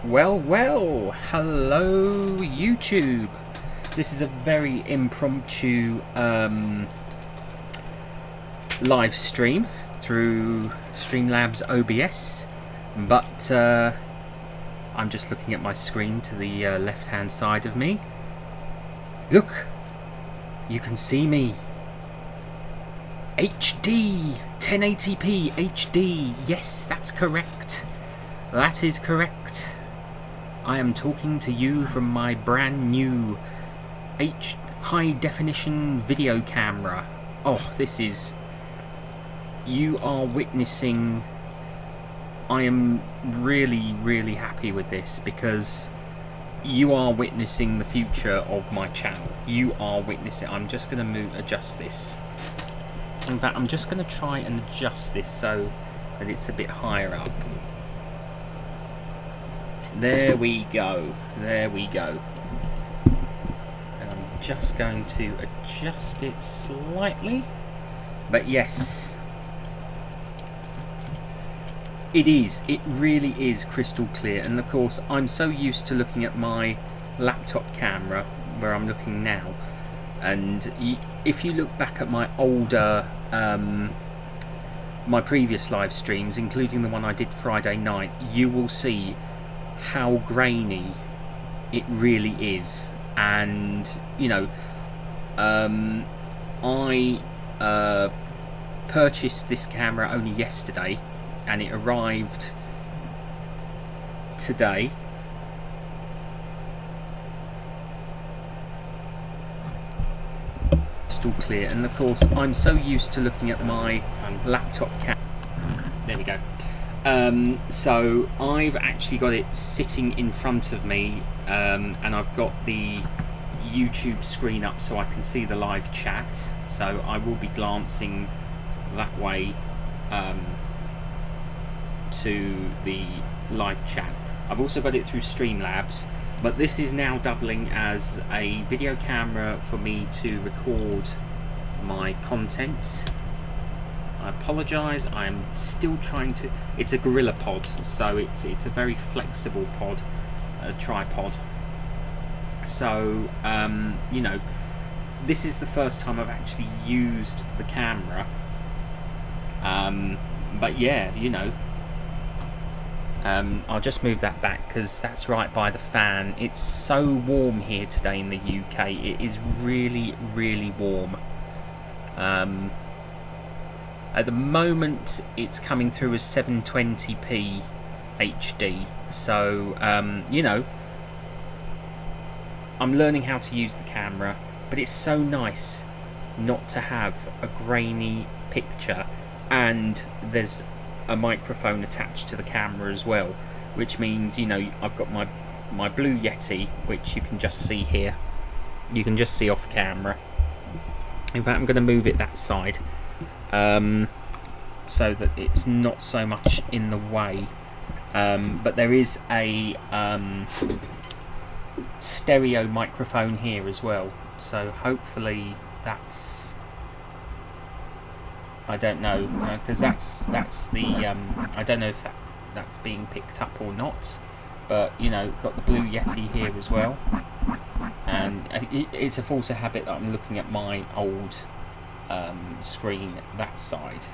Well, hello YouTube. This is a very impromptu live stream through Streamlabs OBS, but I'm just looking at my screen to the left hand side of me. Look, you can see me. HD 1080p HD. Yes, that's correct. That is correct. I am talking to you from my brand new high definition video camera. Oh, this is... You are witnessing... I am really happy with this because you are witnessing the future of my channel. You are witnessing... I'm just going to adjust this. In fact, I'm just going to try and adjust this so that it's a bit higher up. There we go. There we go. And I'm just going to adjust it slightly. But yes, it is. It really is crystal clear. And of course, I'm so used to looking at my laptop camera where I'm looking now. And if you look back at my older, my previous live streams, including the one I did Friday night, you will see how grainy it really is. And you know, I purchased this camera only yesterday and it arrived today. Crystal clear. And of course, I'm so used to looking at my laptop camera. There we go. So I've actually got it sitting in front of me, and I've got the YouTube screen up so I can see the live chat. So I will be glancing that way to the live chat. I've also got it through Streamlabs, but this is now doubling as a video camera for me to record my content. I apologise, I am still trying to... It's a Gorilla Pod, so it's a very flexible pod, a tripod. So, you know, this is the first time I've actually used the camera. But yeah, you know, I'll just move that back because that's right by the fan. It's so warm here today in the UK. It is really warm. At the moment, it's coming through as 720p HD. So, you know, I'm learning how to use the camera, but it's so nice not to have a grainy picture. And there's a microphone attached to the camera as well, which means, you know, I've got my Blue Yeti, which you can just see here. You can just see off camera. In fact, I'm going to move it that side. So that it's not so much in the way, but there is a stereo microphone here as well, so hopefully that's, I don't know, because that's the I don't know if that's being picked up or not, but you know, got the Blue Yeti here as well. And it's a force of habit that I'm looking at my old screen that side,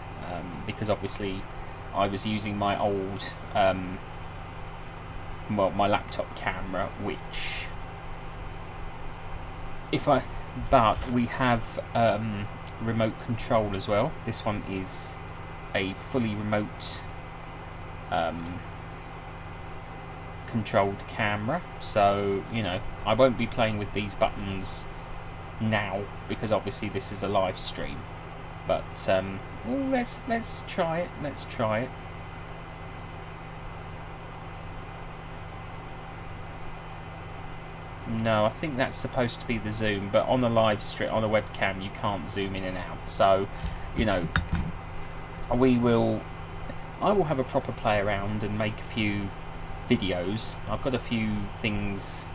because obviously I was using my old well, my laptop camera, which but we have remote control as well. This one is a fully remote controlled camera, so you know, I won't be playing with these buttons now because obviously this is a live stream, but let's try it. No, I think that's supposed to be the zoom, but on a live stream, on a webcam, you can't zoom in and out. So, you know, I will have a proper play around and make a few videos. I've got a few things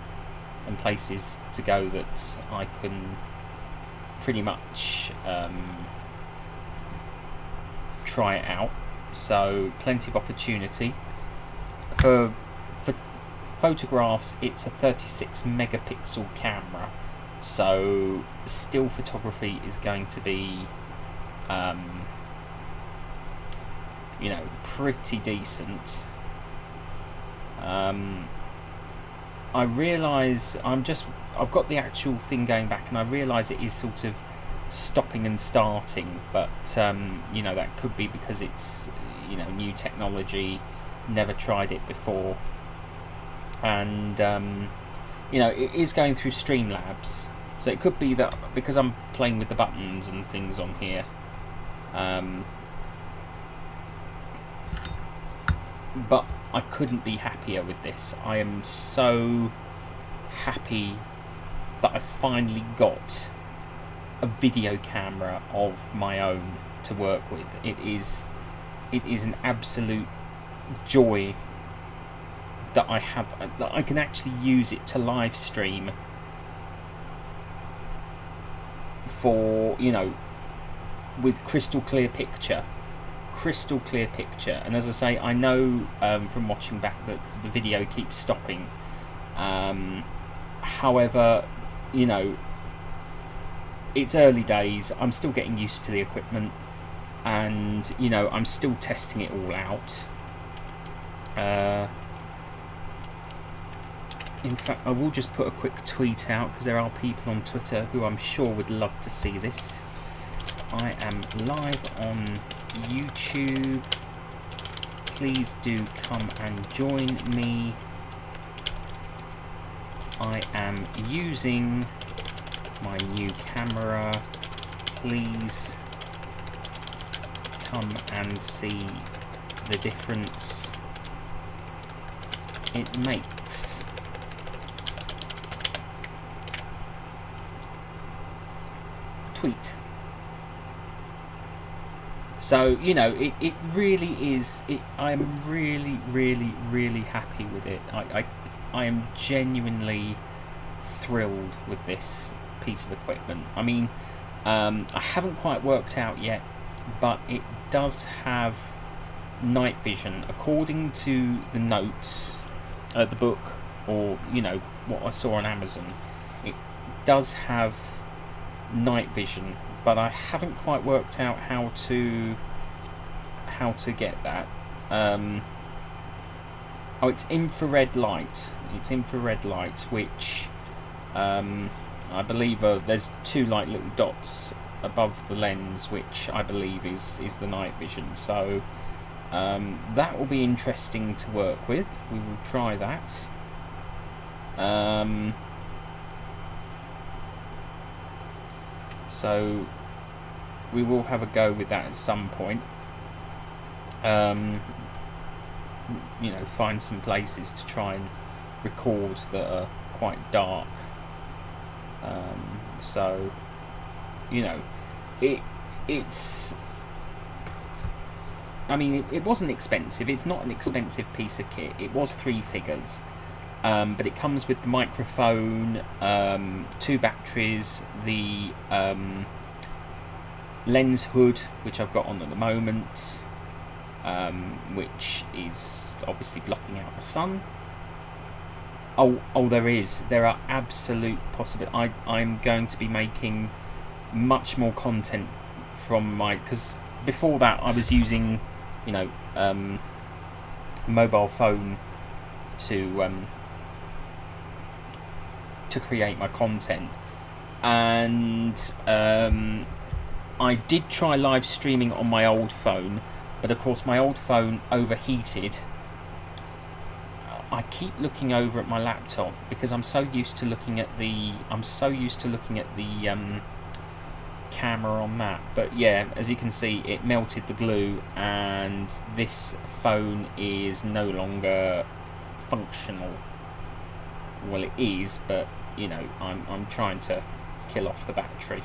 and places to go that I can pretty much try it out. So plenty of opportunity for photographs, it's a 36 megapixel camera, so still photography is going to be you know, pretty decent. I realise I've got the actual thing going back, and I realise it is sort of stopping and starting, but you know, that could be because it's, you know, new technology, never tried it before, and you know, it is going through Streamlabs, so it could be that because I'm playing with the buttons and things on here, but I couldn't be happier with this. I am so happy that I finally got a video camera of my own to work with. It is an absolute joy that I have, that I can actually use it to live stream for, you know, with crystal clear picture. And as I say, I know from watching back that the video keeps stopping. However, you know, it's early days. I'm still getting used to the equipment, and you know, I'm still testing it all out. In fact, I will just put a quick tweet out, because there are people on Twitter who I'm sure would love to see this. I am live on YouTube. Please do come and join me. I am using my new camera. Please come and see the difference it makes. Tweet. So, you know, it really is, I'm really happy with it. I am genuinely thrilled with this piece of equipment. I mean, I haven't quite worked out yet, but it does have night vision. According to the notes, the book, or, you know, what I saw on Amazon, it does have night vision, but I haven't quite worked out how to get that. Oh, it's infrared light. It's infrared light, which I believe there's two like little dots above the lens, which I believe is the night vision. So that will be interesting to work with. We will try that. So we will have a go with that at some point. You know, find some places to try and record that are quite dark. So, you know, it's. I mean, it wasn't expensive. It's not an expensive piece of kit. It was 3 figures. But it comes with the microphone, 2 batteries, the lens hood, which I've got on at the moment, which is obviously blocking out the sun. There are absolute possibilities. I'm going to be making much more content from because before that I was using, you know, mobile phone to create my content, and I did try live streaming on my old phone, but of course my old phone overheated. I keep looking over at my laptop because I'm so used to looking at the camera on that, but yeah, as you can see, it melted the glue and this phone is no longer functional. Well, it is, but you know, I'm trying to kill off the battery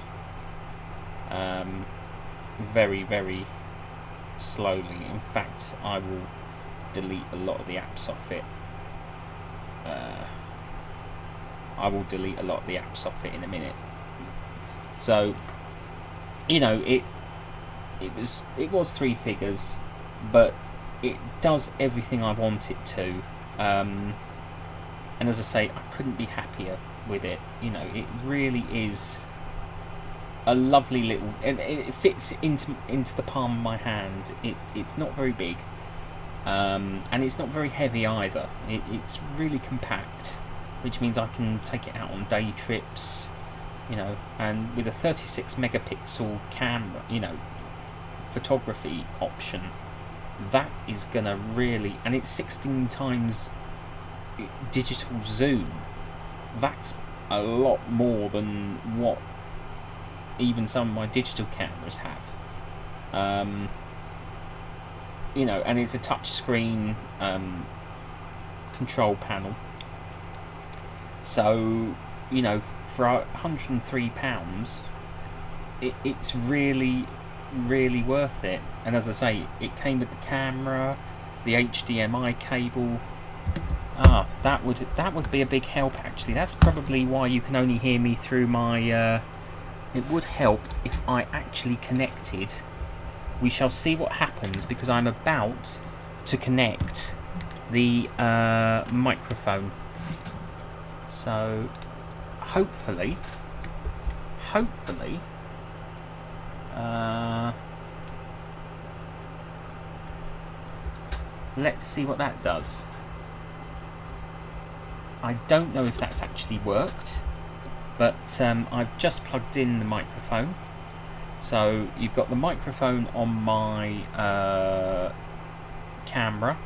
very slowly. In fact, I will delete a lot of the apps off it. In a minute. So, you know, it was 3 figures, but it does everything I want it to. And as I say, I couldn't be happier with it. You know, it really is a lovely little, and it fits into the palm of my hand. It's not very big, and it's not very heavy either. It's really compact, which means I can take it out on day trips, you know. And with a 36 megapixel camera, you know, photography option, that is gonna really, and it's 16 times digital zoom. That's a lot more than what even some of my digital cameras have. You know, and it's a touch screen control panel. So, you know, for £103, it's really, really worth it. And as I say, it came with the camera, the HDMI cable. That would be a big help, actually. That's probably why you can only hear me through my... it would help if I actually connected. We shall see what happens, because I'm about to connect the microphone. So, hopefully, let's see what that does. I don't know if that's actually worked, but I've just plugged in the microphone. So you've got the microphone on my camera.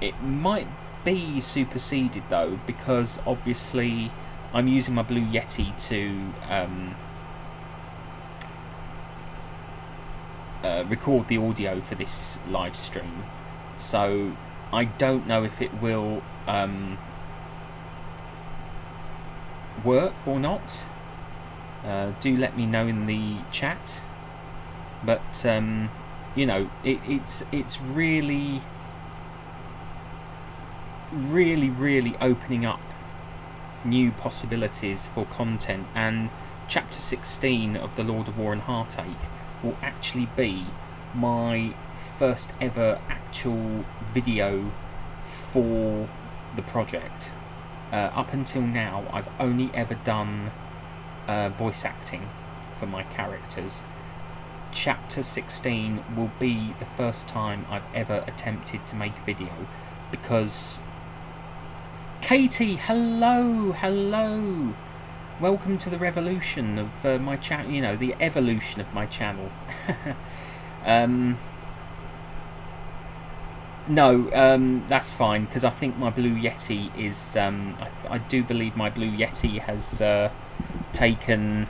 It might be superseded though, because obviously I'm using my Blue Yeti to record the audio for this live stream. So I don't know if it will work or not. Do let me know in the chat. But you know, it's really opening up new possibilities for content. And chapter 16 of The Lord of War and Heartache will actually be my first ever actual video for the project. Up until now, I've only ever done voice acting for my characters. Chapter 16 will be the first time I've ever attempted to make video, because... Katie, hello! Welcome to the revolution of my channel, you know, the evolution of my channel. No, that's fine, because I think my Blue Yeti is... I do believe my Blue Yeti has taken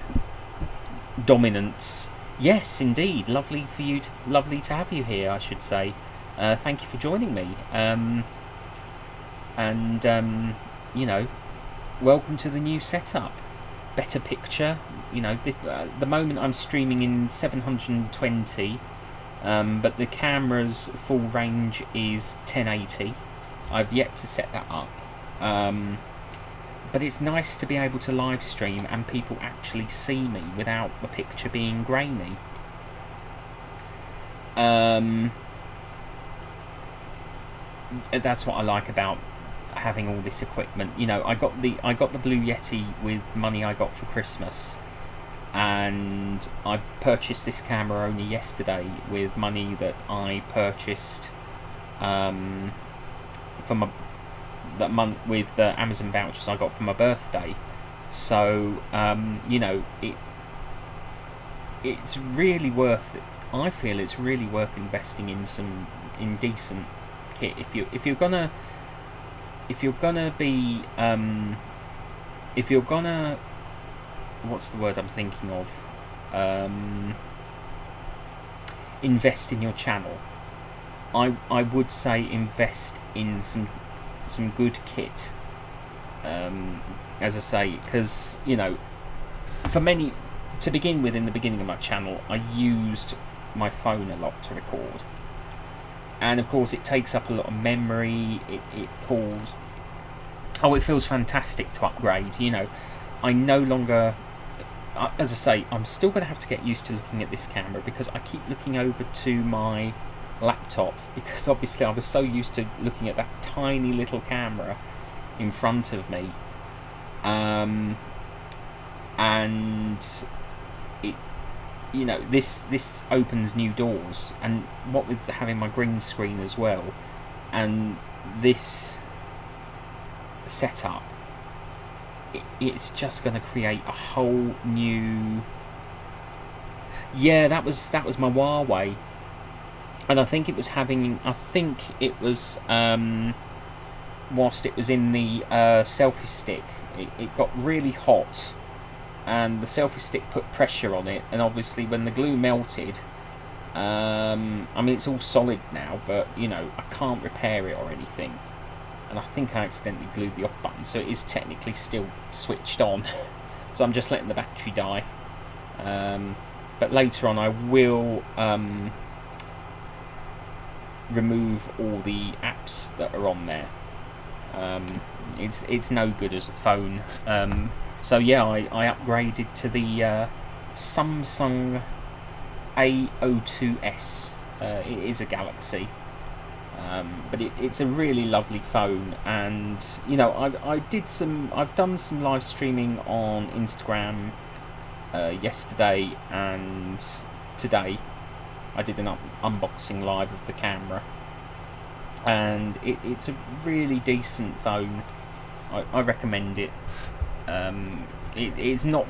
dominance. Yes, indeed. Lovely to have you here, I should say. Thank you for joining me. You know, welcome to the new setup. Better picture. You know, this, the moment I'm streaming in 720, but the camera's full range is 1080. I've yet to set that up. But it's nice to be able to live stream and people actually see me without the picture being grainy. That's what I like about having all this equipment. You know, I got the Blue Yeti with money I got for Christmas, and I purchased this camera only yesterday with money that I purchased for my month with Amazon vouchers I got for my birthday. So you know, it's really worth it. I feel it's really worth investing in decent kit if you're gonna be what's the word I'm thinking of, invest in your channel. I would say invest in some good kit, as I say, because, you know, to begin with, in the beginning of my channel, I used my phone a lot to record, and of course it takes up a lot of memory. It pulls. Oh, it feels fantastic to upgrade. You know, I no longer, as I say, I'm still going to have to get used to looking at this camera, because I keep looking over to my laptop, because obviously I was so used to looking at that tiny little camera in front of me, and it, you know, this opens new doors, and what with having my green screen as well, and this setup, it's just going to create a whole new. Yeah, that was my Huawei, and I think it was whilst it was in the selfie stick, it got really hot, and the selfie stick put pressure on it, and obviously when the glue melted, I mean, it's all solid now, but you know, I can't repair it or anything, and I think I accidentally glued the off button, so it is technically still switched on. So I'm just letting the battery die, but later on I will remove all the apps that are on there. It's no good as a phone. So yeah, I upgraded to the Samsung A02s. It is a Galaxy, but it's a really lovely phone. And you know, I've done some live streaming on Instagram yesterday and today. I did an unboxing live of the camera, and it's a really decent phone. I recommend it. It's not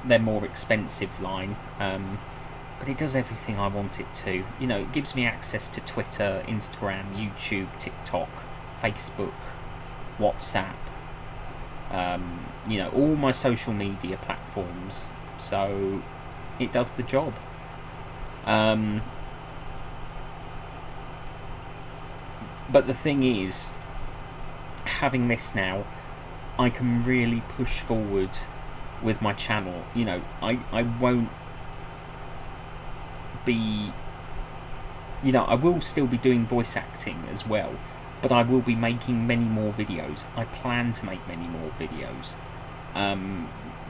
their more expensive line, but it does everything I want it to. You know, it gives me access to Twitter, Instagram, YouTube, TikTok, Facebook, WhatsApp, you know, all my social media platforms. So it does the job. But the thing is, having this now, I can really push forward with my channel. You know, I won't be, you know, I will still be doing voice acting as well, but I will be making many more videos. I plan to make many more videos,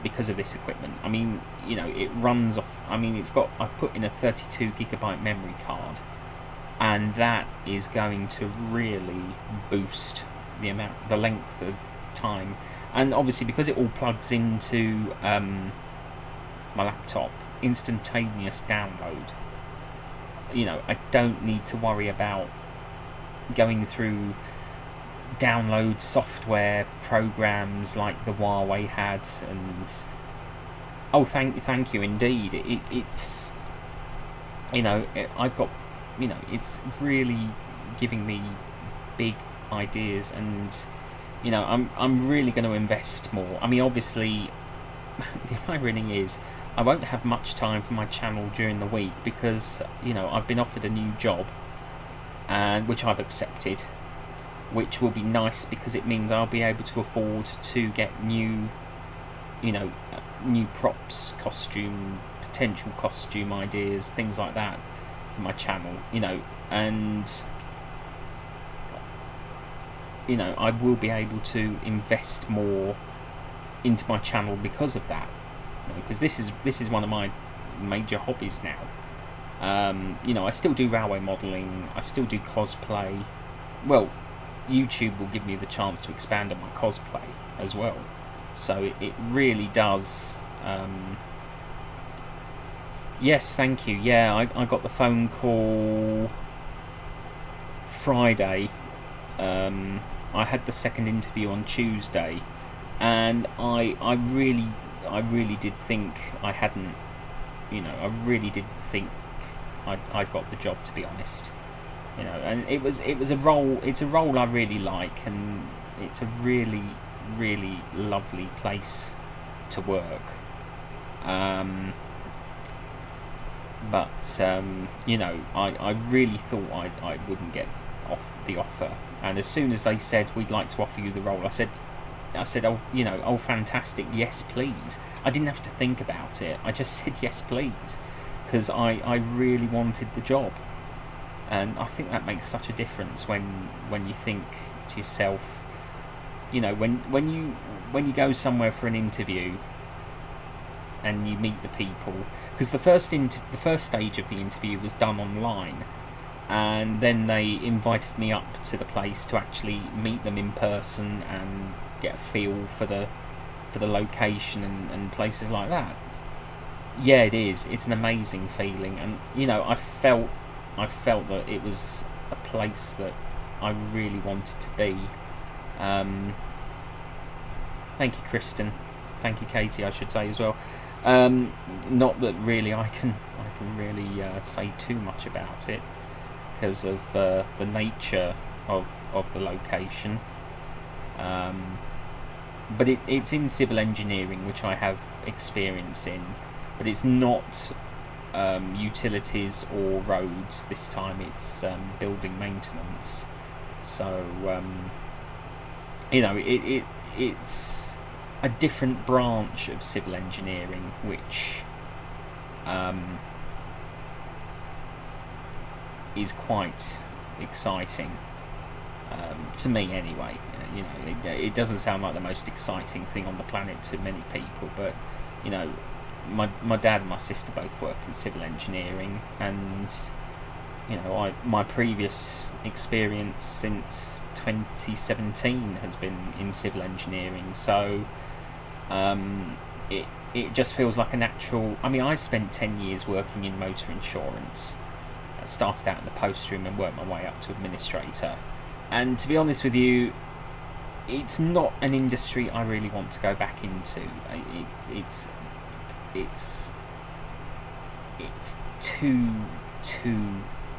because of this equipment. I mean, you know, it runs off, I mean, I've put in a 32GB memory card, and that is going to really boost the length of time. And obviously, because it all plugs into my laptop, instantaneous download. You know, I don't need to worry about going through download software programs like the Huawei had. And oh, thank you indeed. It's, you know, I've got, you know, it's really giving me big ideas, and you know, I'm really going to invest more. I mean, obviously, the irony is I won't have much time for my channel during the week because, you know, I've been offered a new job, and which I've accepted, which will be nice because it means I'll be able to afford to get new, you know, new props, potential costume ideas, things like that for my channel, you know, and you know, I will be able to invest more into my channel because of that, you know, because this is one of my major hobbies now. You know, I still do railway modelling, I still do cosplay. Well, YouTube will give me the chance to expand on my cosplay as well, so it really does. Yes, thank you. Yeah, I got the phone call Friday. I had the second interview on Tuesday, and I really did think I hadn't, you know, I really did think I'd got the job, to be honest. You know, and it was a role. It's a role I really like, and it's a really lovely place to work. But you know, I really thought I wouldn't get the offer, and as soon as they said we'd like to offer you the role, I said, oh, you know, oh, fantastic, yes, please. I didn't have to think about it. I just said yes, please, because I really wanted the job, and I think that makes such a difference when you think to yourself, you know, when you go somewhere for an interview and you meet the people, because the first stage of the interview was done online, and then they invited me up to the place to actually meet them in person and get a feel for the location and places like that. Yeah, it is. It's an amazing feeling, and I felt that it was a place that I really wanted to be. Thank you, Kristen. Thank you, Katie, I should say as well. Not that really I can really say too much about it because of the nature of the location. But it's in civil engineering, which I have experience in, but it's not utilities or roads this time. It's building maintenance. So it's a different branch of civil engineering, which is quite exciting to me anyway. It doesn't sound like the most exciting thing on the planet to many people, but my dad and my sister both work in civil engineering, and my previous experience since 2017 has been in civil engineering, so it just feels like a natural. I mean, I spent 10 years working in motor insurance. I started out in the post room and worked my way up to administrator, and to be honest with you, it's not an industry I really want to go back into. It's too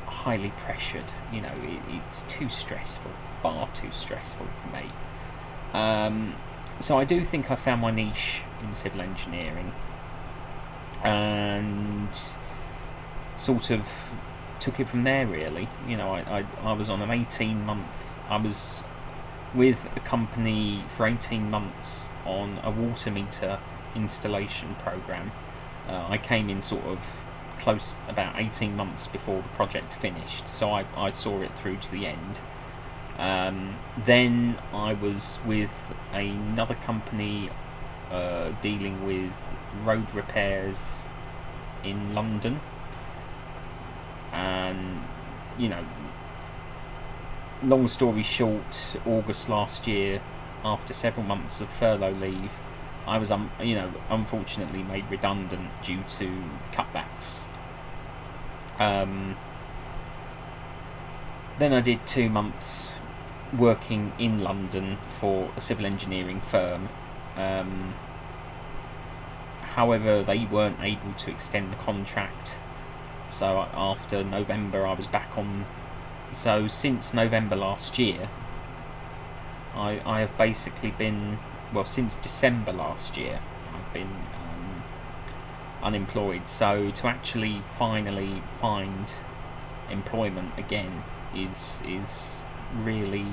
highly pressured. It's too stressful, far too stressful for me. So I do think I found my niche in civil engineering, and sort of took it from there really. I was on an 18-month. I was with a company for 18 months on a water meter installation program. I came in sort of close, about 18 months before the project finished, so I saw it through to the end. Then I was with another company dealing with road repairs in London, and long story short, August last year, after several months of furlough leave, I was unfortunately made redundant due to cutbacks. Then I did 2 months working in London for a civil engineering firm. However, they weren't able to extend the contract, so after November I was back on. So since November last year, I have basically been, well, since December last year I've been unemployed. So to actually finally find employment again is really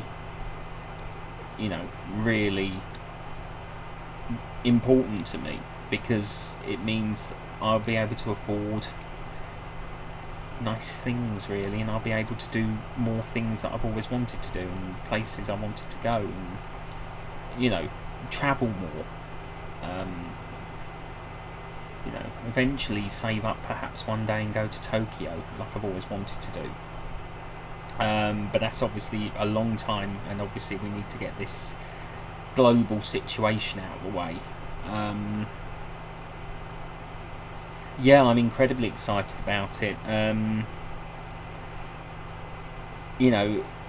really important to me, because it means I'll be able to afford nice things really, and I'll be able to do more things that I've always wanted to do, and places I wanted to go, and travel more, eventually save up perhaps one day and go to Tokyo like I've always wanted to do. But that's obviously a long time, and obviously we need to get this global situation out of the way. Yeah, I'm incredibly excited about it.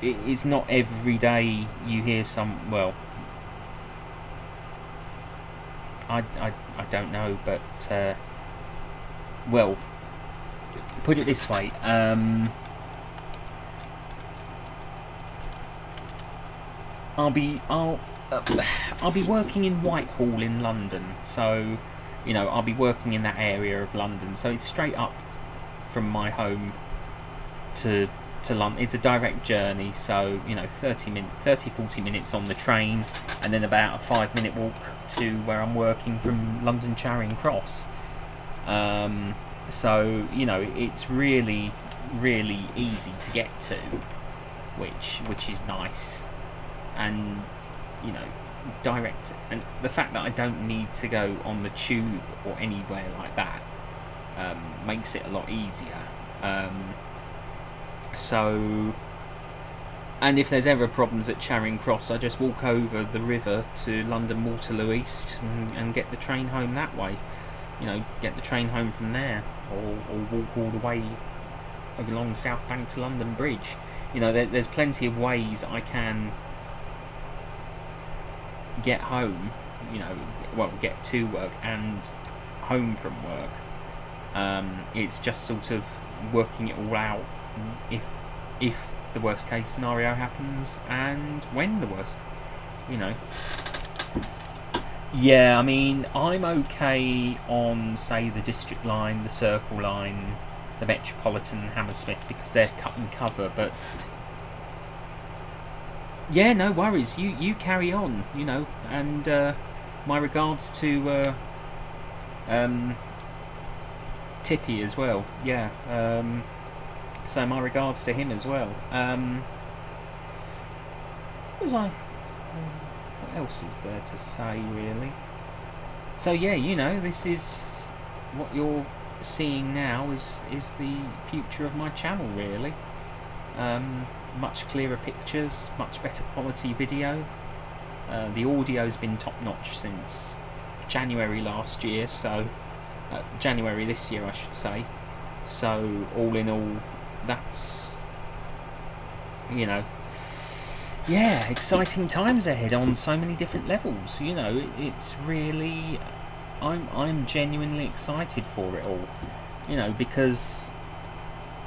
It's not every day you hear some. Well, I don't know, but well, put it this way. I'll be working in Whitehall in London, so I'll be working in that area of London, so it's straight up from my home to London. It's a direct journey, so 40 minutes on the train, and then about a 5-minute walk to where I'm working from London Charing Cross. So it's really really easy to get to, which is nice, and direct, and the fact that I don't need to go on the tube or anywhere like that makes it a lot easier. So, and if there's ever problems at Charing Cross, I just walk over the river to London Waterloo East and get the train home that way. You know, get the train home from there, or walk all the way along South Bank to London Bridge. You know, there's plenty of ways I can get home, you know, well, get to work and home from work. It's just sort of working it all out if the worst case scenario happens, and when the worst, you know. Yeah, I mean, I'm okay on, say, the District line, the Circle line, the Metropolitan, Hammersmith, because they're cut and cover, but yeah, no worries, you carry on, you know, and my regards to Tippy as well, yeah, so my regards to him as well. What else is there to say, really? So yeah, you know, this is what you're seeing now is the future of my channel, really. Much clearer pictures, much better quality video. The audio's been top notch since January last year, so January this year I should say. So all in all, that's, you know, yeah, exciting times ahead on so many different levels. You know, it's really, I'm genuinely excited for it all, you know, because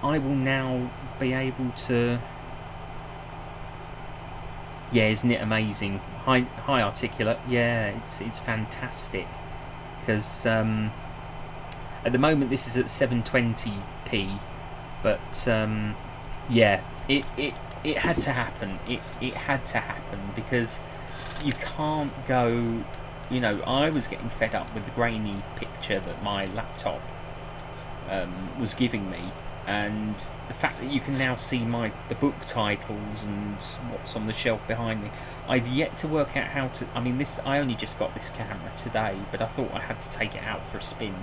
I will now be able to, yeah, isn't it amazing? Hi Articulate, yeah, it's fantastic, because at the moment this is at 720p, but yeah, it had to happen. It had to happen, because you can't go, you know, I was getting fed up with the grainy picture that my laptop was giving me, and the fact that you can now see the book titles and what's on the shelf behind me. I've yet to work out how to, I mean, I only just got this camera today, but I thought I had to take it out for a spin.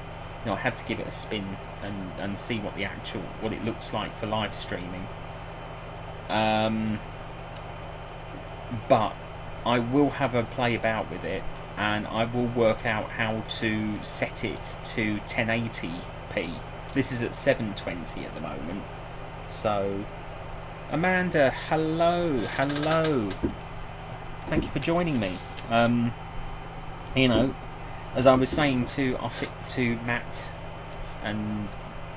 You know, I had to give it a spin and see what it looks like for live streaming. But I will have a play about with it, and I will work out how to set it to 1080p. This is at 720 at the moment. So, Amanda, hello. Thank you for joining me. You know, as I was saying to Matt and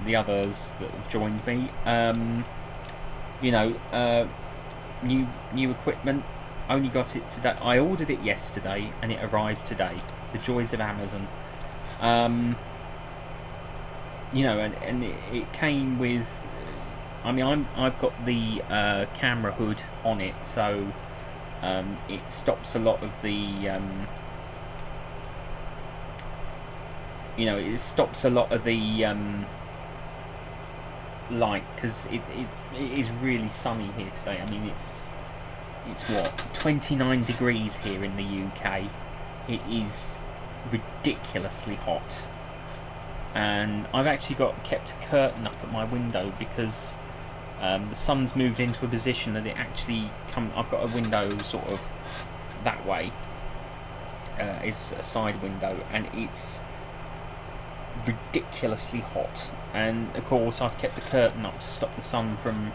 the others that have joined me, you know, new equipment, only got it today. I ordered it yesterday and it arrived today. The joys of Amazon. You know, and it came with, I mean, I've got the camera hood on it, so it stops a lot of the you know, it stops a lot of the light, because it is really sunny here today. I mean, it's what, 29 degrees here in the UK. It is ridiculously hot, and I've actually kept a curtain up at my window, because the sun's moved into a position that it actually I've got a window sort of that way, it's a side window, and it's ridiculously hot, and of course I've kept the curtain up to stop the sun from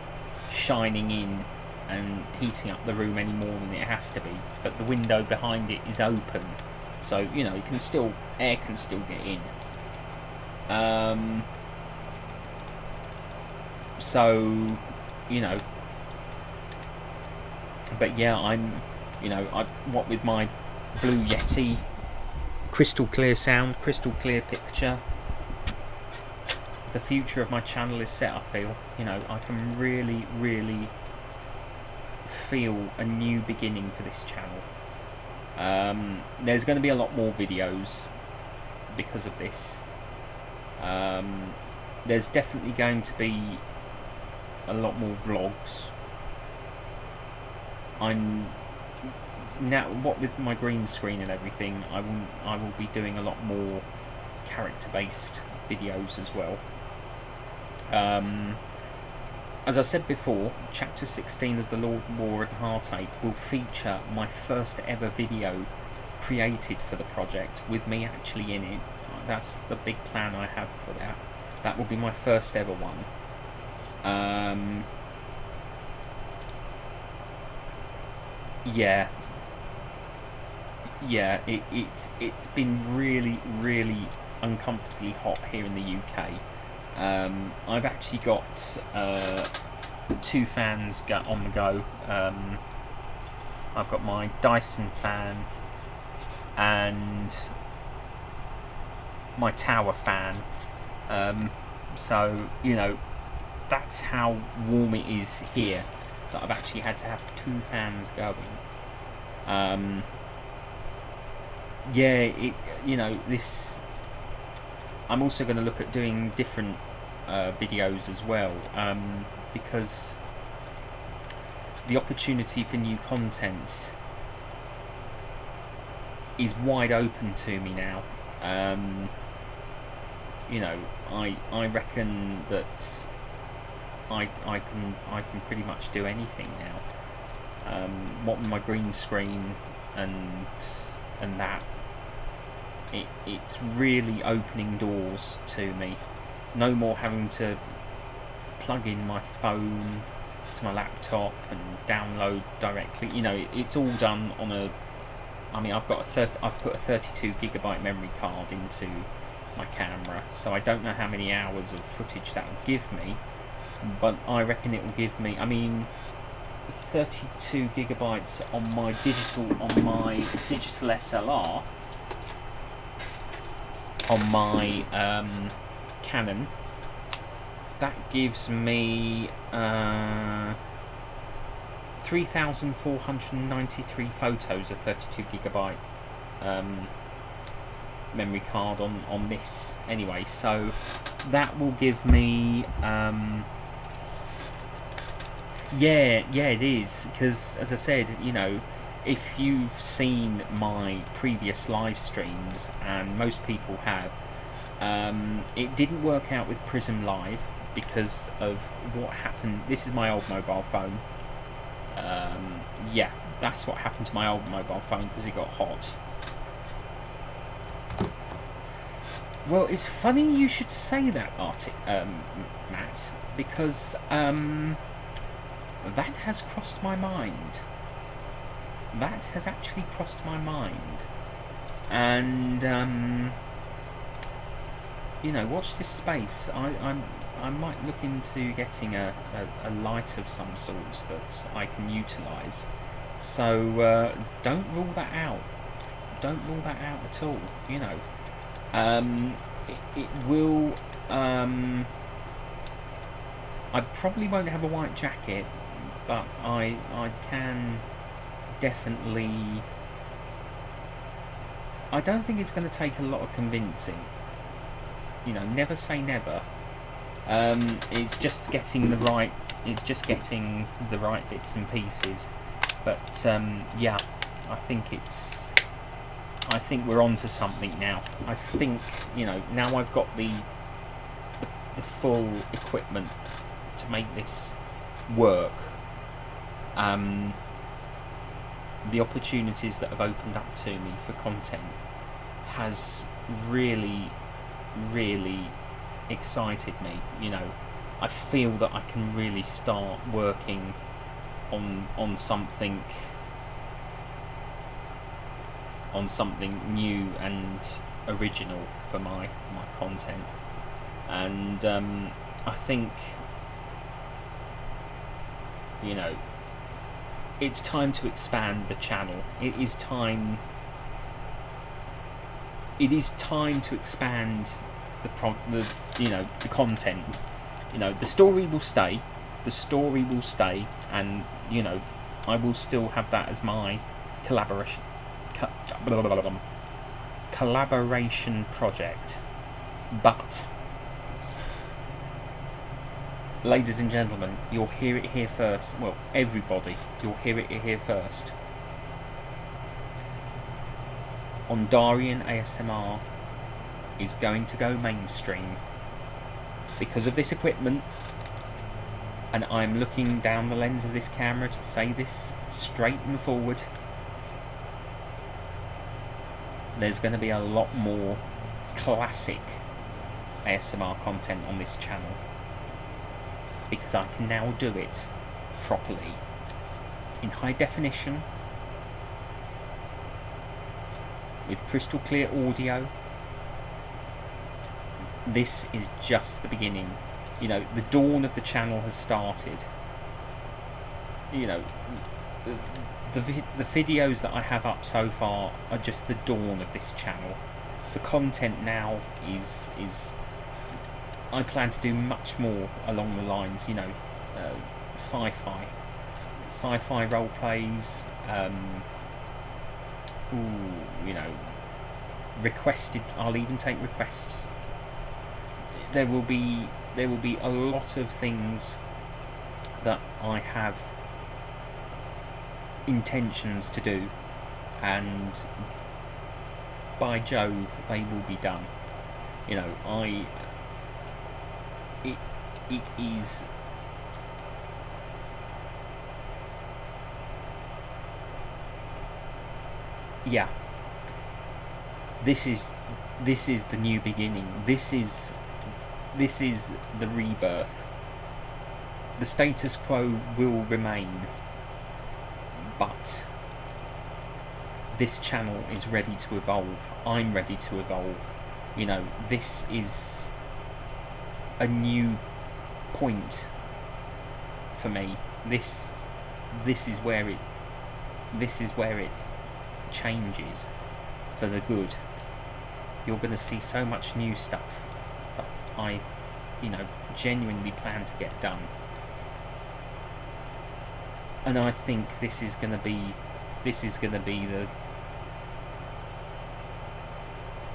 shining in and heating up the room any more than it has to be, but the window behind it is open, so you know, air can still get in. So, you know, but yeah, what with my Blue Yeti, crystal clear sound, crystal clear picture, the future of my channel is set. I feel, you know, I can really feel a new beginning for this channel. There's going to be a lot more videos because of this. There's definitely going to be a lot more vlogs. Now, what with my green screen and everything, I will be doing a lot more character-based videos as well. as I said before, Chapter 16 of The Lord, War and Heartache will feature my first ever video created for the project, with me actually in it. That's the big plan I have for that. That will be my first ever one. Yeah, it's been really uncomfortably hot here in the UK. I've actually got 2 fans on the go. I've got my Dyson fan and my tower fan. So, you know, that's how warm it is here, that I've actually had to have 2 fans going. Yeah, you know, this... I'm also going to look at doing different videos as well, because the opportunity for new content is wide open to me now. You know, I reckon that I can pretty much do anything now. What with my green screen and that, it's really opening doors to me. No more having to plug in my phone to my laptop and download directly. You know, it's all done on a... I mean, I've put a 32GB memory card into my camera, so I don't know how many hours of footage that will give me, but I reckon it will give me... I mean, 32GB on my digital SLR on my Canon, that gives me 3,493 photos of 32GB memory card on this anyway, so that will give me yeah it is, because as I said, you know, if you've seen my previous live streams, and most people have, it didn't work out with Prism Live because of what happened. This is my old mobile phone. Yeah, that's what happened to my old mobile phone, because it got hot. Well, it's funny you should say that, Matt, because that has crossed my mind. That has actually crossed my mind. And you know, watch this space. I might look into getting a light of some sort that I can utilise. So don't rule that out. Don't rule that out at all. You know, it will. I probably won't have a white jacket, but I can definitely... I don't think it's going to take a lot of convincing. You know, never say never. It's just getting the right... It's just getting the right bits and pieces. But yeah, I think we're on to something now. I think, you know, now I've got the full equipment to make this work. The opportunities that have opened up to me for content has really excited me. You know, I feel that I can really start working on something new and original for my content. And I think, you know, it's time to expand the channel. It is time to expand the content. You know, the story will stay. And, you know, I will still have that as my collaboration project. But, ladies and gentlemen, you'll hear it here first. Well, everybody, you'll hear it here first. Ondarian ASMR is going to go mainstream because of this equipment, and I'm looking down the lens of this camera to say this straight and forward, there's going to be a lot more classic ASMR content on this channel, because I can now do it properly in high definition with crystal clear audio. This is just the beginning. You know, the dawn of the channel has started. You know, the videos that I have up so far are just the dawn of this channel. The content now is I plan to do much more along the lines, you know, sci-fi role plays, you know, requested. I'll even take requests. There will be a lot of things that I have intentions to do, and by Jove, they will be done. You know, it is. Yeah. This is the new beginning. This is the rebirth. The status quo will remain, but this channel is ready to evolve. I'm ready to evolve. You know, this is a new point for me. This is where it changes for the good. You're going to see so much new stuff that I, you know, genuinely plan to get done. And I think this is going to be the,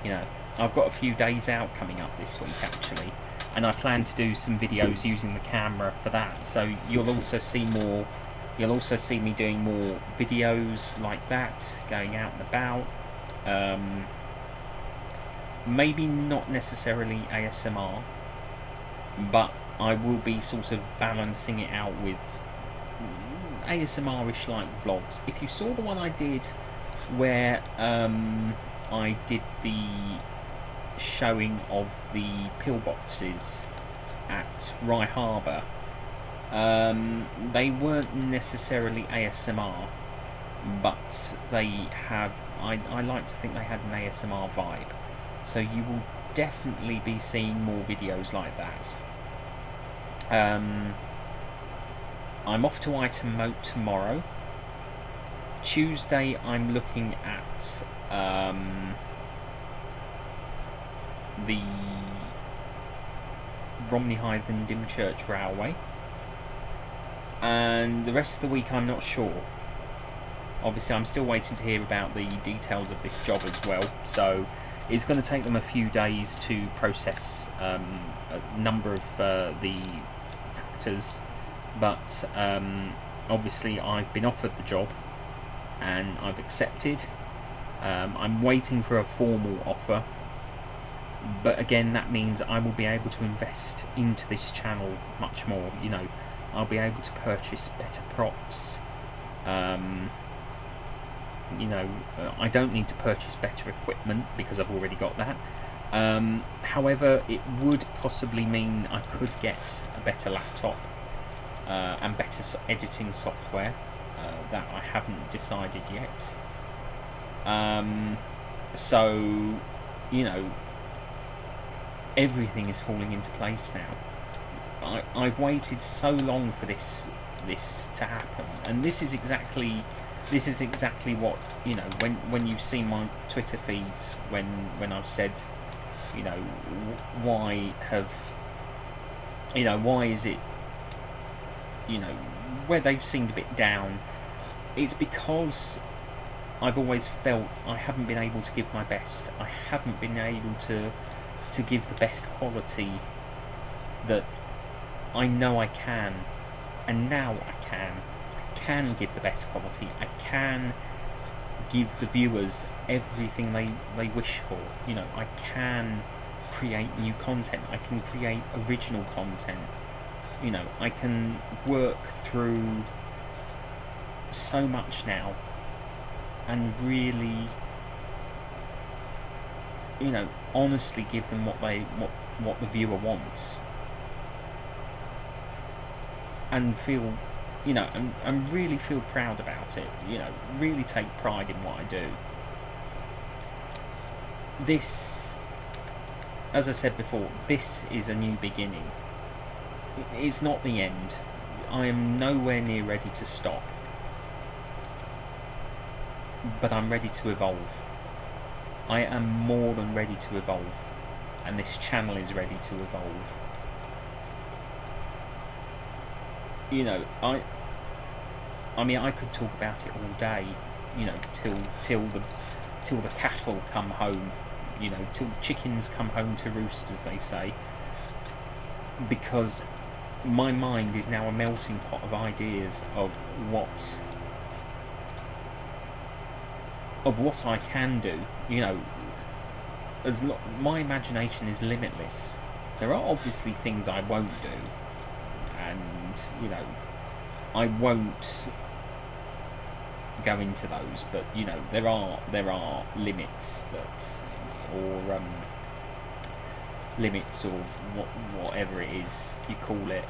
you know, I've got a few days out coming up this week actually, and I plan to do some videos using the camera for that. So you'll also see more. You'll also see me doing more videos like that, going out and about. Maybe not necessarily ASMR, but I will be sort of balancing it out with ASMR-ish like vlogs. If you saw the one I did where I did the showing of the pillboxes at Rye Harbour, they weren't necessarily ASMR, but they have, I like to think they had an ASMR vibe. So you will definitely be seeing more videos like that. I'm off to Item Moat tomorrow. Tuesday I'm looking at the Romney Hythe and Dymchurch Railway. And the rest of the week I'm not sure. Obviously I'm still waiting to hear about the details of this job as well, so it's going to take them a few days to process a number of the factors, but obviously I've been offered the job and I've accepted. I'm waiting for a formal offer, but again that means I will be able to invest into this channel much more. You know, I'll be able to purchase better props. You know, I don't need to purchase better equipment because I've already got that. However, it would possibly mean I could get a better laptop and better editing software that I haven't decided yet. So, you know, everything is falling into place now. I've waited so long for this to happen, and this is exactly what, you know, when you've seen my Twitter feeds, when I've said, you know, why is it, you know, where they've seemed a bit down, it's because I've always felt I haven't been able to give my best. I haven't been able to give the best quality that I know I can, and now I can give the best quality. I can give the viewers everything they wish for. You know, I can create new content. I can create original content. You know, I can work through so much now and really, you know, honestly give them what the viewer wants, and feel, you know, and really feel proud about it. You know, really take pride in what I do. This, as I said before, this is a new beginning. It's not the end. I am nowhere near ready to stop, but I'm ready to evolve. I am more than ready to evolve, and this channel is ready to evolve. You know, I mean, I could talk about it all day. You know, till the cattle come home. You know, till the chickens come home to roost, as they say. Because my mind is now a melting pot of ideas of what I can do. You know, my imagination is limitless. There are obviously things I won't do, and you know, I won't go into those. But you know, there are limits that, or limits, or whatever it is you call it.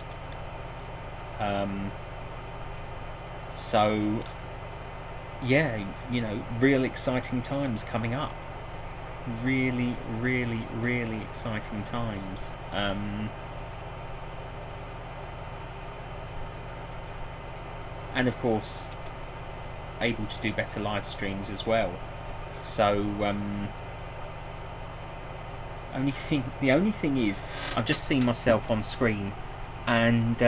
So yeah, you know, real exciting times coming up. Really, really, really exciting times. And of course, able to do better live streams as well. So the only thing is, I've just seen myself on screen, and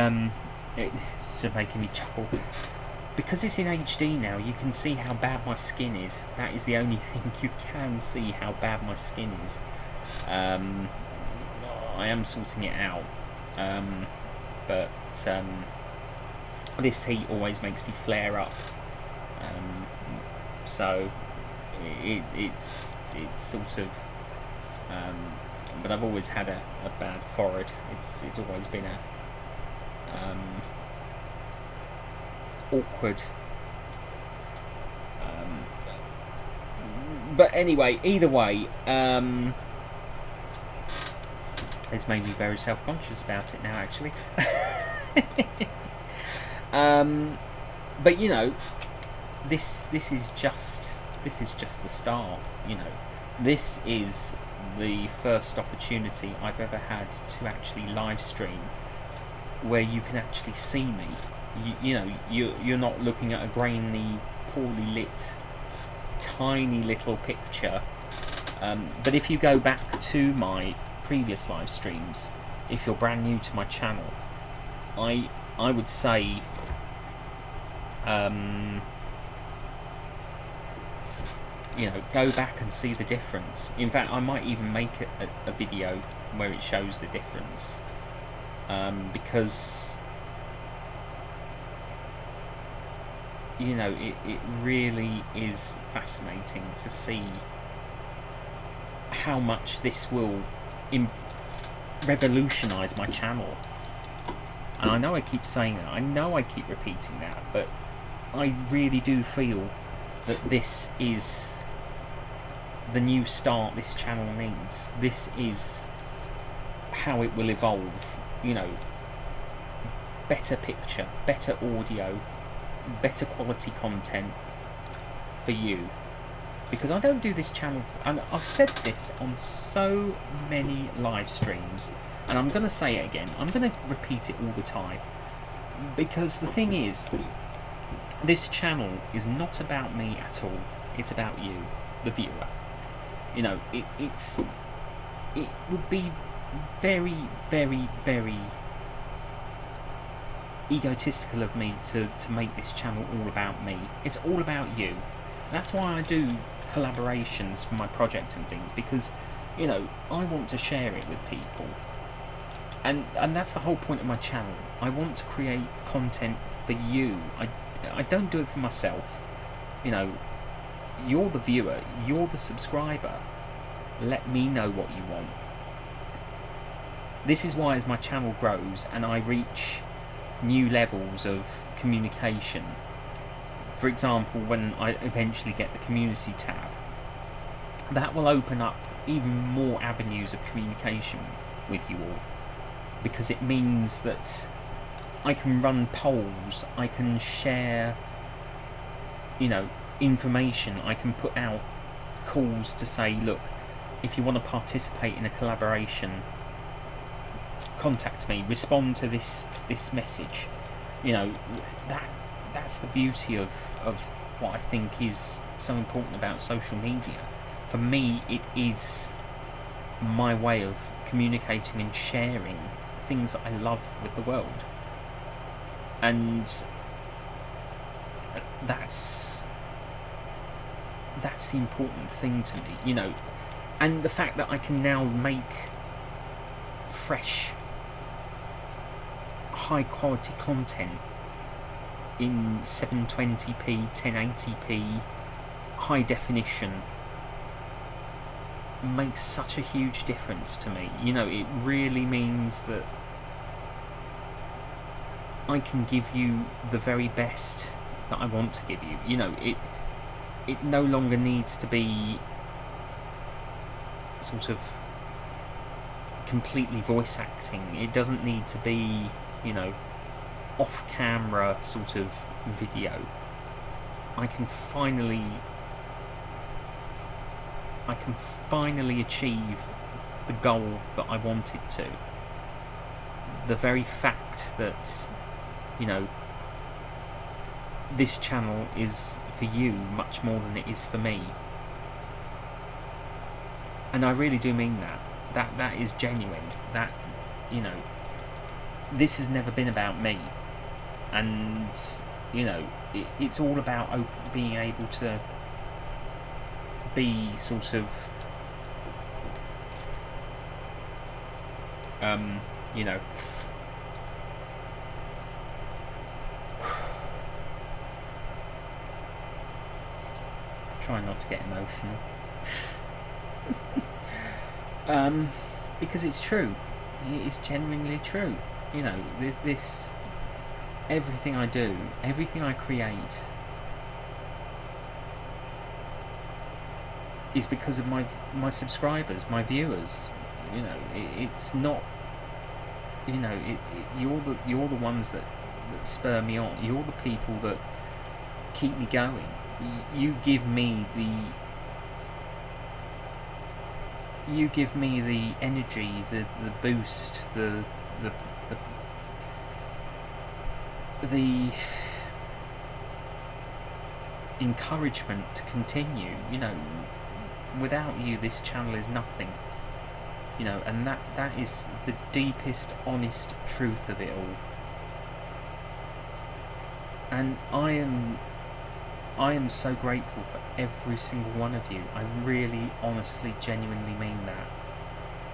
it's just making me chuckle. Because it's in HD now, you can see how bad my skin is. That is the only thing. You can see how bad my skin is. I am sorting it out. But this heat always makes me flare up. So it's sort of... but I've always had a bad forehead. It's always been a... awkward. But anyway, either way, it's made me very self-conscious about it now, actually. But you know, this is just the start. You know, this is the first opportunity I've ever had to actually live stream where you can actually see me. You know, you're not looking at a grainy, poorly lit, tiny little picture. But if you go back to my previous live streams, if you're brand new to my channel, I would say you know, go back and see the difference. In fact, I might even make a video where it shows the difference, because you know, it really is fascinating to see how much this will revolutionise my channel. And I know I keep saying that, I know I keep repeating that, but I really do feel that this is the new start this channel needs. This is how it will evolve. You know, better picture, better audio, better quality content for you. Because I don't do this channel, and I've said this on so many live streams, and I'm going to say it again, I'm going to repeat it all the time, because the thing is, this channel is not about me at all. It's about you, the viewer. You know, it would be very, very, very egotistical of me to make this channel all about me. It's all about you. That's why I do collaborations for my project and things, because, you know, I want to share it with people. And that's the whole point of my channel. I want to create content for you. I don't do it for myself. You know, you're the viewer, you're the subscriber. Let me know what you want. this is why, as my channel grows and I reach new levels of communication, for example, when I eventually get the community tab, that will open up even more avenues of communication with you all, because it means that I can run polls, I can share, information, I can put out calls to say, look, if you want to participate in a collaboration, contact me, respond to this message. That's the beauty of what I think is so important about social media. For me, it is my way of communicating and sharing things that I love with the world. And that's the important thing to me, and the fact that I can now make fresh, high quality content in 720p, 1080p, high definition makes such a huge difference to me. It really means that I can give you the very best that I want to give you. It no longer needs to be sort of completely voice acting. It doesn't need to be, off camera sort of video. I can finally achieve the goal that I wanted to. The very fact that, this channel is for you much more than it is for me. And I really do mean that. That is genuine. That, this has never been about me. And, it's all about being able to be sort of, try not to get emotional. Because it's true. It's genuinely true. This, everything I do, everything I create, is because of my subscribers, my viewers. It's not. You're the ones that spur me on. You're the people that keep me going. You give me the energy, the boost, the encouragement to continue. Without you, this channel is nothing. And that is the deepest, honest truth of it all. And I am so grateful for every single one of you. I really, honestly, genuinely mean that.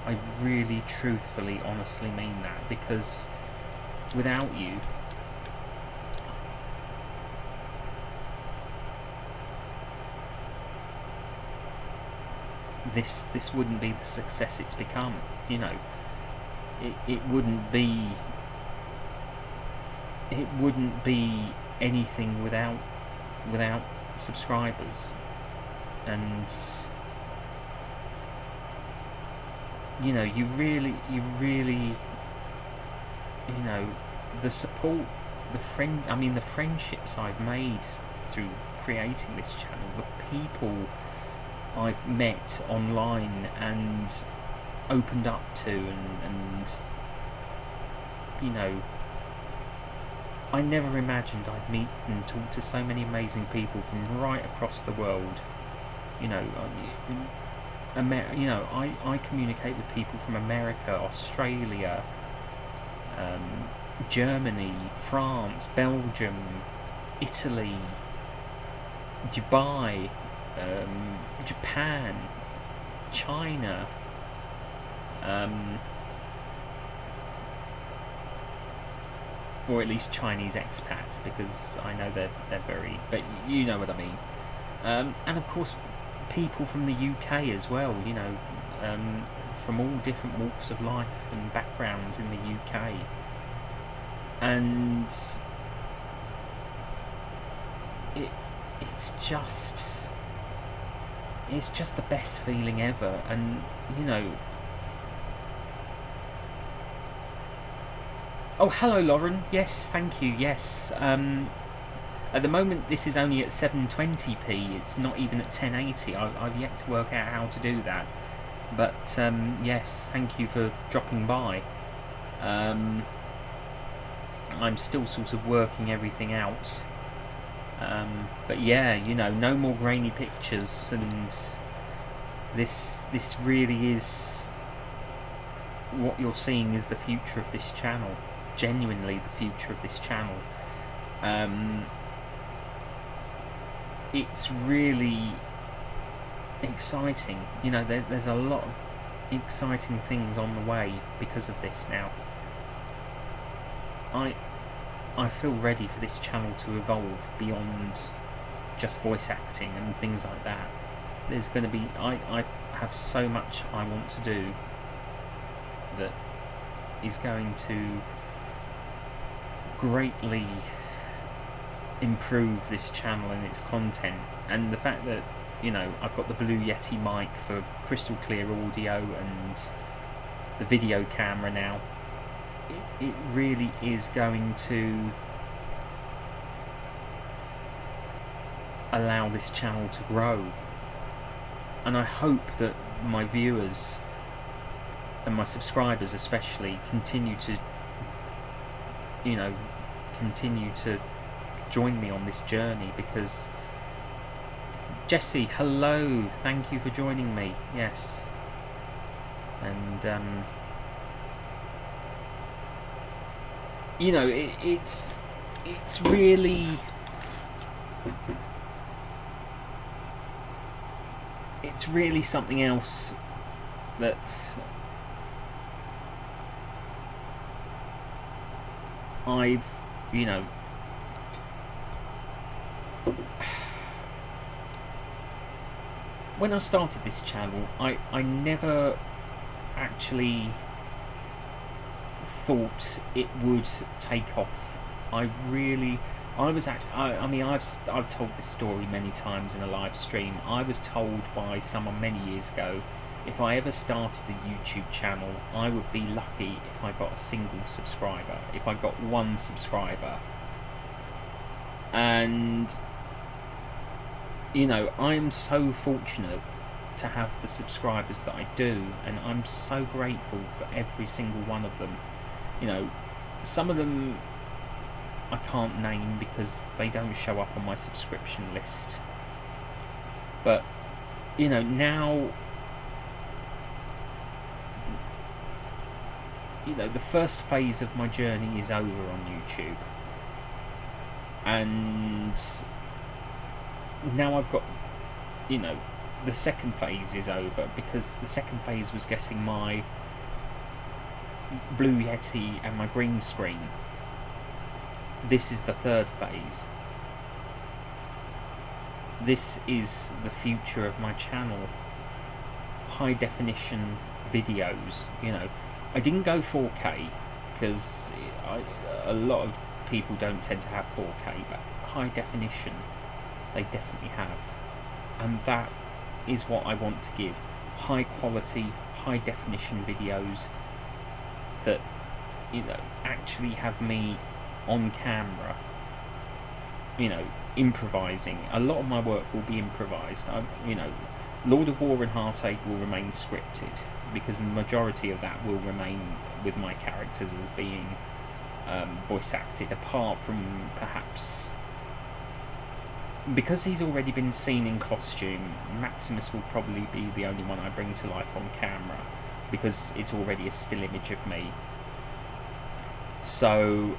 I really, truthfully, honestly mean that, because without you, this wouldn't be the success it's become. It wouldn't be anything without subscribers. And you really the support, the friendships I've made through creating this channel, the people I've met online and opened up to, and I never imagined I'd meet and talk to so many amazing people from right across the world. I communicate with people from America, Australia, Germany, France, Belgium, Italy, Dubai, Japan, China, or at least Chinese expats, because I know they're very, but you know what I mean. And of course, people from the UK as well. from all different walks of life and backgrounds in the UK, and it's just the best feeling ever. And you know, oh, hello Lauren, yes, thank you, yes. At the moment this is only at 720p, it's not even at 1080. I've yet to work out how to do that, but yes, thank you for dropping by. I'm still sort of working everything out, but yeah, you know, no more grainy pictures, and this really is what you're seeing is the future of this channel, genuinely the future of this channel. It's really exciting, you know, there's a lot of exciting things on the way because of this now. I feel ready for this channel to evolve beyond just voice acting and things like that. There's going to be, I have so much I want to do that is going to greatly improve this channel and its content. And the fact that, you know, I've got the Blue Yeti mic for crystal clear audio and the video camera now, it really is going to allow this channel to grow. And I hope that my viewers and my subscribers especially continue to, you know, continue to join me on this journey, because Jesse, hello, thank you for joining me. Yes, and you know, it's really, it's really something else that I've, you know, when I started this channel, I never actually thought it would take off. I mean, I've told this story many times in a live stream. I was told by someone many years ago, if I ever started a YouTube channel, I would be lucky if I got a single subscriber, if I got one subscriber. And you know, I'm so fortunate to have the subscribers that I do, and I'm so grateful for every single one of them. You know, some of them I can't name because they don't show up on my subscription list. But, you know, now, you know, the first phase of my journey is over on YouTube. And now I've got, you know, the second phase is over, because the second phase was getting my Blue Yeti and my green screen. This is the third phase. This is the future of my channel. High definition videos, you know. I didn't go 4K because a lot of people don't tend to have 4K, but high definition they definitely have, and that is what I want to give. High quality, high definition videos that, you know, actually have me on camera, you know, improvising. A lot of my work will be improvised. You know, Lord of War and Heartache will remain scripted, because the majority of that will remain with my characters as being voice acted, apart from perhaps, because he's already been seen in costume, Maximus will probably be the only one I bring to life on camera, because it's already a still image of me. So,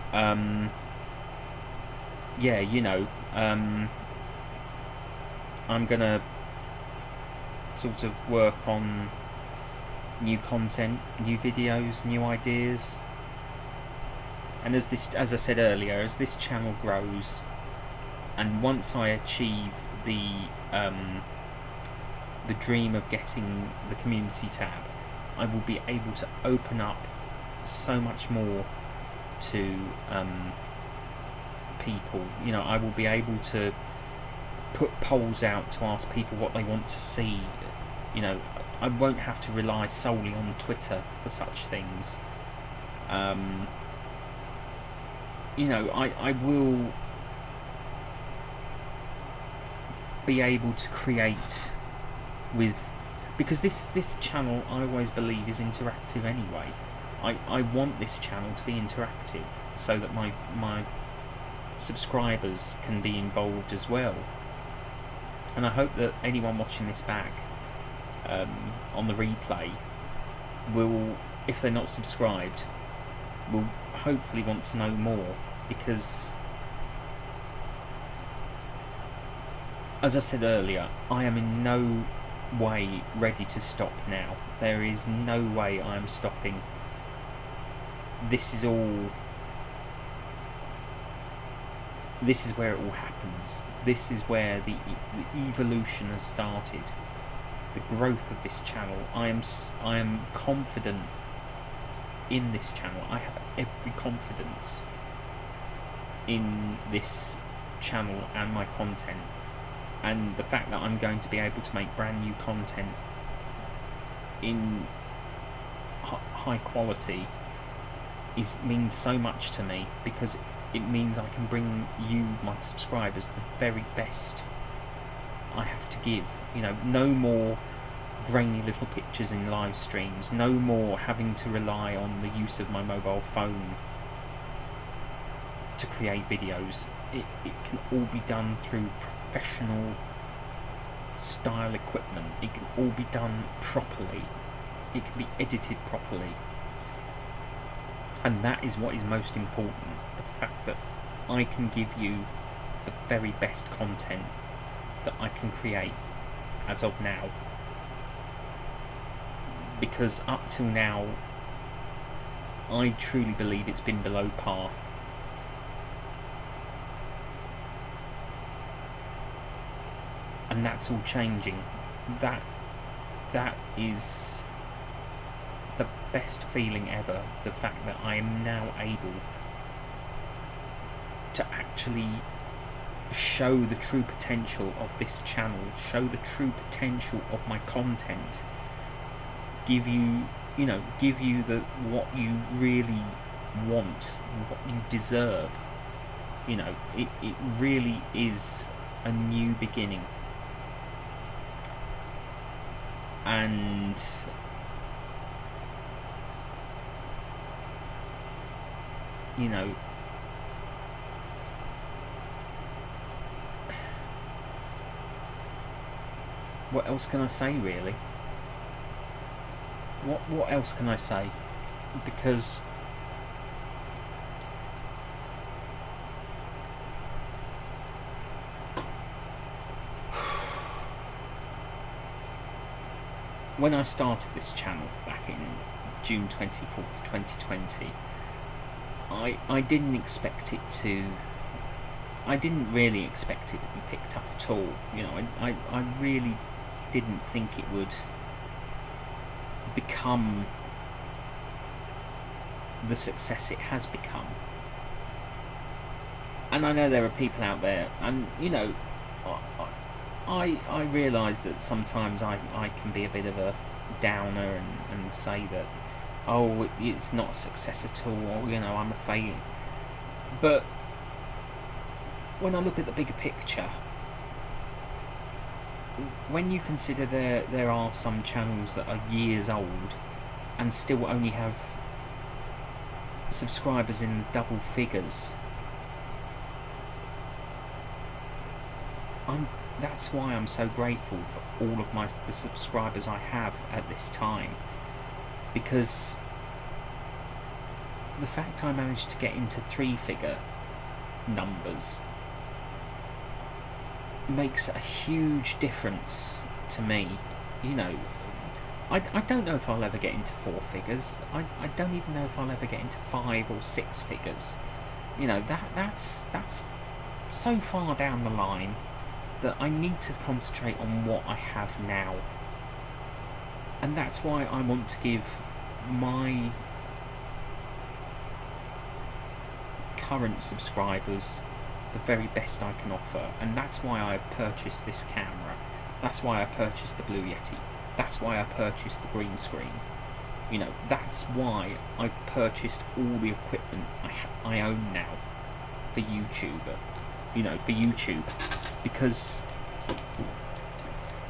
yeah, you know, I'm gonna sort of work on new content, new videos, new ideas. And as I said earlier, as this channel grows, and once I achieve the dream of getting the community tab, I will be able to open up so much more to people. You know, I will be able to put polls out to ask people what they want to see. You know, I won't have to rely solely on Twitter for such things. You know, I will be able to create with, because this channel, I always believe, is interactive anyway. I want this channel to be interactive so that my subscribers can be involved as well. And I hope that anyone watching this back on the replay will, if they're not subscribed, will hopefully want to know more, because as I said earlier, I am in no way ready to stop now. There is no way I am stopping. This is where it all happens. This is where the evolution has started. The growth of this channel. I am confident in this channel. I have every confidence in this channel and my content, and the fact that I'm going to be able to make brand new content in high quality means so much to me, because it means I can bring you, my subscribers, the very best I have to give. You know, no more grainy little pictures in live streams, no more having to rely on the use of my mobile phone to create videos. It can all be done through professional style equipment. It can all be done properly. It can be edited properly. And that is what is most important. The fact that I can give you the very best content that I can create as of now. Because up till now, I truly believe it's been below par. And that's all changing. That is the best feeling ever. The fact that I am now able to actually show the true potential of this channel, show the true potential of my content, give you the what you really want, what you deserve. You know, it really is a new beginning. And you know, what else can I say, really? What else can I say? Because when I started this channel back in June 24th, 2020, I didn't expect it to. I didn't really expect it to be picked up at all. You know, I really didn't think it would become the success it has become. And I know there are people out there, and you know, I realise that sometimes I can be a bit of a downer and say that, oh, it's not a success at all, or, you know, I'm a failure. But when I look at the bigger picture, when you consider there are some channels that are years old and still only have subscribers in the double figures, that's why I'm so grateful for all of the subscribers I have at this time, because the fact I managed to get into 3-figure numbers makes a huge difference to me. You know, I don't know if I'll ever get into 4 figures. I don't even know if I'll ever get into 5 or 6 figures. You know, that's so far down the line that I need to concentrate on what I have now. And that's why I want to give my current subscribers the very best I can offer, and that's why I purchased this camera. That's why I purchased the Blue Yeti. That's why I purchased the green screen. You know, that's why I've purchased all the equipment I own now for YouTube. You know, for YouTube, because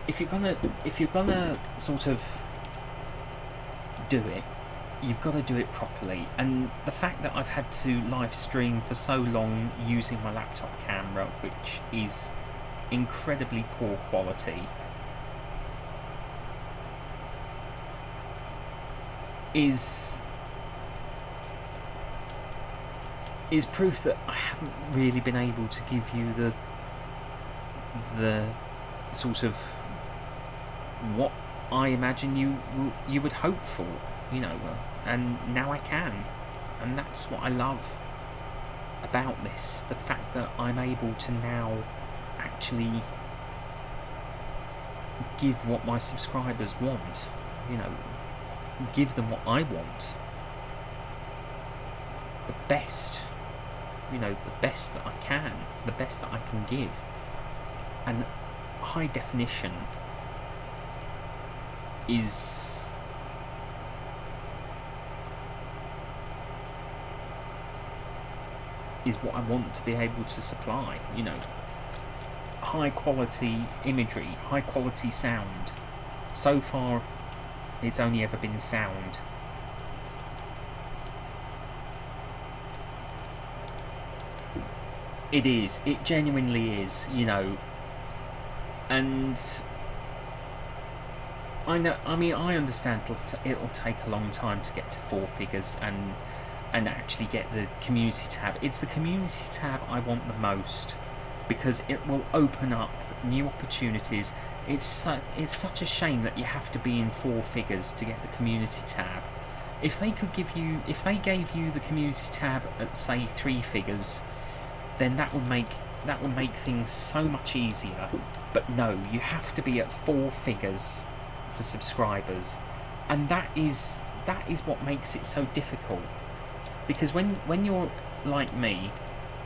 if you're gonna sort of do it, you've got to do it properly. And the fact that I've had to live stream for so long using my laptop camera, which is incredibly poor quality, is proof that I haven't really been able to give you the sort of what I imagine you would hope for, you know, and now I can, and that's what I love about this, the fact that I'm able to now actually give what my subscribers want, you know, give them what I want, the best, you know, the best that I can, the best that I can give, and high definition is what I want to be able to supply, you know, high quality imagery, high quality sound. So far it's only ever been sound. It genuinely is, you know, and I know, I mean, I understand it'll take a long time to get to 4 figures and actually get the community tab. It's the community tab I want the most, because it will open up new opportunities. It's such a shame that you have to be in 4 figures to get the community tab. If they gave you the community tab at, say, 3 figures, then that would make things so much easier. But no, you have to be at 4 figures for subscribers, and that is what makes it so difficult. Because when you're like me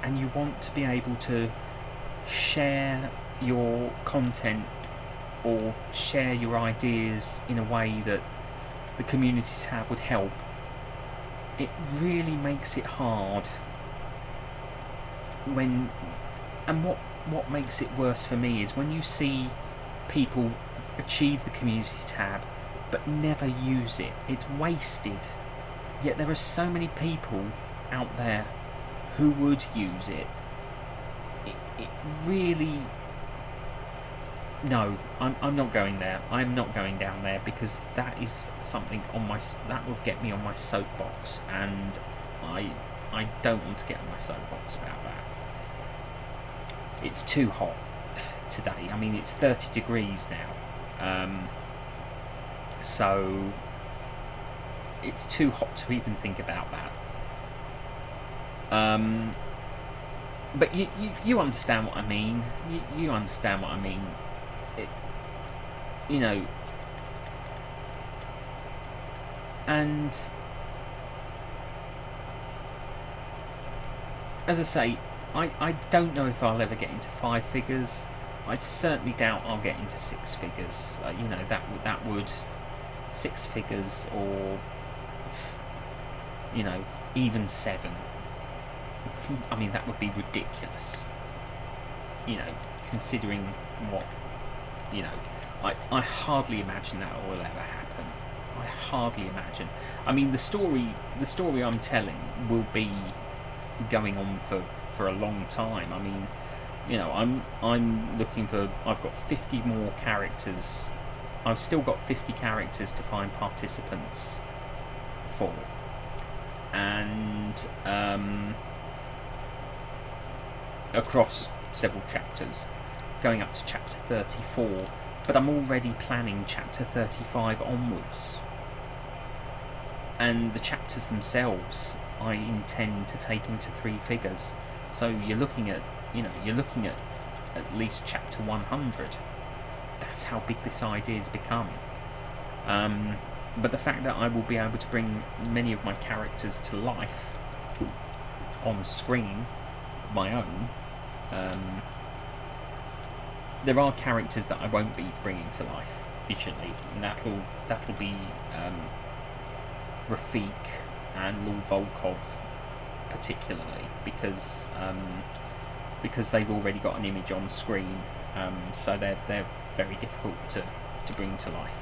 and you want to be able to share your content or share your ideas in a way that the community tab would help, it really makes it hard and what makes it worse for me is when you see people achieve the community tab but never use it. It's wasted. Yet there are so many people out there who would use it. It really... No, I'm not going there. I'm not going down there, because that is something that will get me on my soapbox, and I don't want to get on my soapbox about that. It's too hot today. I mean, it's 30 degrees now. So it's too hot to even think about that. But you understand what I mean. You understand what I mean. You know, and as I say, I don't know if I'll ever get into 5 figures. I certainly doubt I'll get into 6 figures. You know, that would 6 figures, or you know, even 7. I mean, that would be ridiculous. You know, considering what, you know, I hardly imagine that will ever happen. I hardly imagine. I mean, the story I'm telling will be going on for a long time. I mean, you know, I'm looking for. I've got 50 more characters. I've still got 50 characters to find participants for, and across several chapters, going up to chapter 34. But I'm already planning chapter 35 onwards, and the chapters themselves I intend to take into 3 figures. So you're looking at least chapter 100. That's how big this idea's become. But the fact that I will be able to bring many of my characters to life on screen, my own, there are characters that I won't be bringing to life visually, and that'll be Rafik and Lord Volkov particularly, because they've already got an image on screen, so they're very difficult to bring to life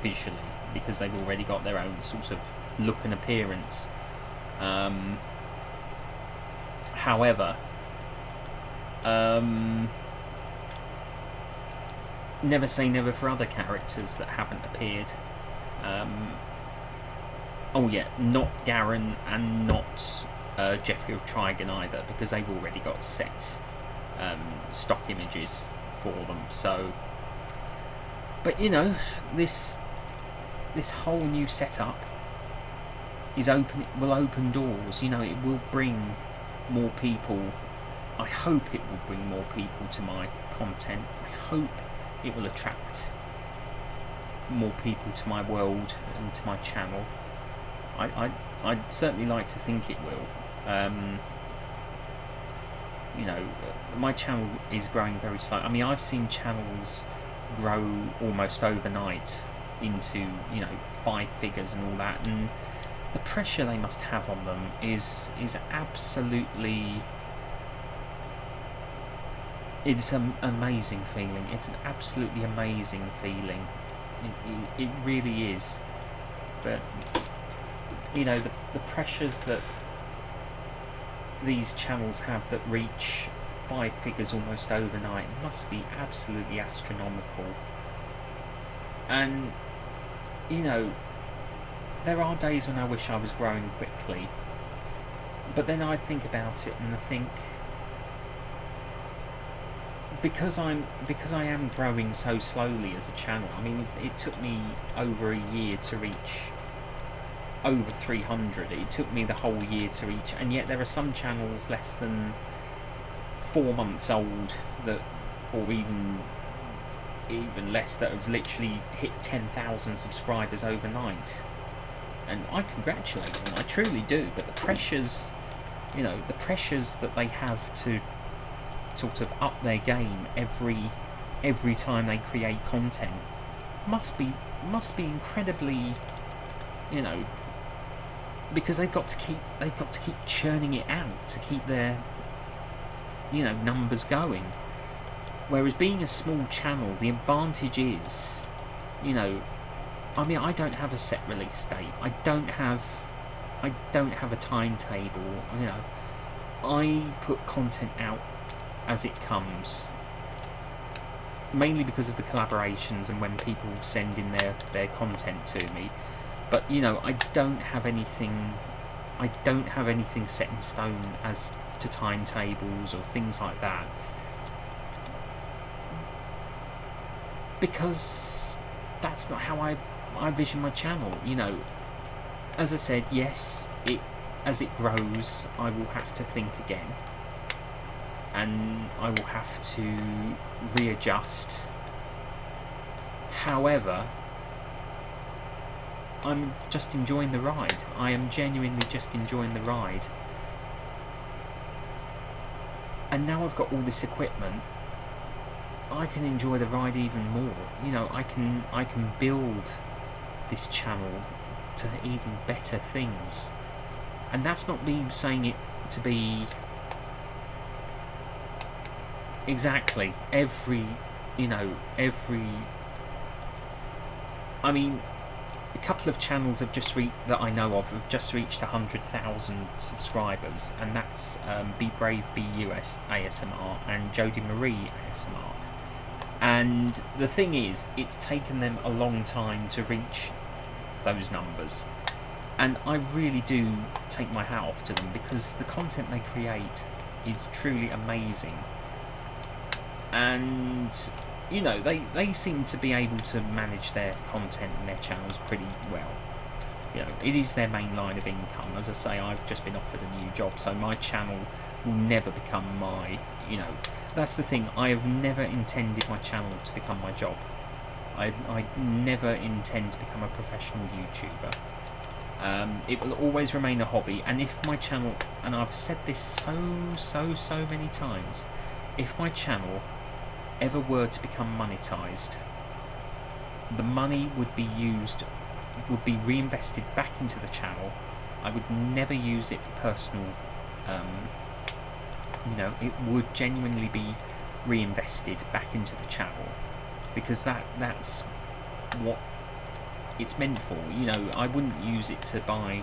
visually, because they've already got their own sort of look and appearance. However, never say never for other characters that haven't appeared. Oh yeah, not Garen and not Jeffrey of Trigon either, because they've already got set stock images for them. So, but you know, this whole new setup will open doors. You know, it will bring more people. I hope it will bring more people to my content. I hope it will attract more people to my world and to my channel. I'd certainly like to think it will. You know, my channel is growing very slow. I mean, I've seen channels grow almost overnight into, you know, 5 figures and all that, and the pressure they must have on them is absolutely... It's an amazing feeling. It's an absolutely amazing feeling. It really is. But, you know, the pressures that these channels have that reach 5 figures almost overnight must be absolutely astronomical. And, you know, there are days when I wish I was growing quickly, but then I think about it and I think, because I am growing so slowly as a channel. I mean, it took me over a year to reach over 300. It took me the whole year to reach, and yet there are some channels less than 4 months old that, or even less, that have literally hit 10,000 subscribers overnight. And I congratulate them, I truly do. But the pressures, you know, the pressures that they have to sort of up their game every time they create content must be incredibly, you know, because they've got to keep churning it out to keep their, you know, numbers going. Whereas being a small channel, the advantage is, you know, I mean, I don't have a set release date. I don't have a timetable. You know, I put content out as it comes, mainly because of the collaborations and when people send in their content to me. But you know, I don't have anything set in stone as to timetables or things like that, because that's not how I vision my channel. You know, as I said, yes, as it grows, I will have to think again, and I will have to readjust. However, I'm just enjoying the ride. I am genuinely just enjoying the ride. And now I've got all this equipment, I can enjoy the ride even more. You know, I can build this channel to even better things. And that's not me saying it to be exactly every, I mean, a couple of channels have that I know of have just reached 100,000 subscribers, and that's Be Brave Be US ASMR and Jodie Marie ASMR. And the thing is, it's taken them a long time to reach those numbers, and I really do take my hat off to them, because the content they create is truly amazing. And you know, they seem to be able to manage their content and their channels pretty well. You know, it is their main line of income. As I say, I've just been offered a new job, so my channel will never become my, that's the thing, I have never intended my channel to become my job. I never intend to become a professional YouTuber. It will always remain a hobby, and if my channel, and I've said this so many times, if my channel ever were to become monetized, the money would be reinvested back into the channel. I would never use it for personal, it would genuinely be reinvested back into the channel, because that's what it's meant for. I wouldn't use it to buy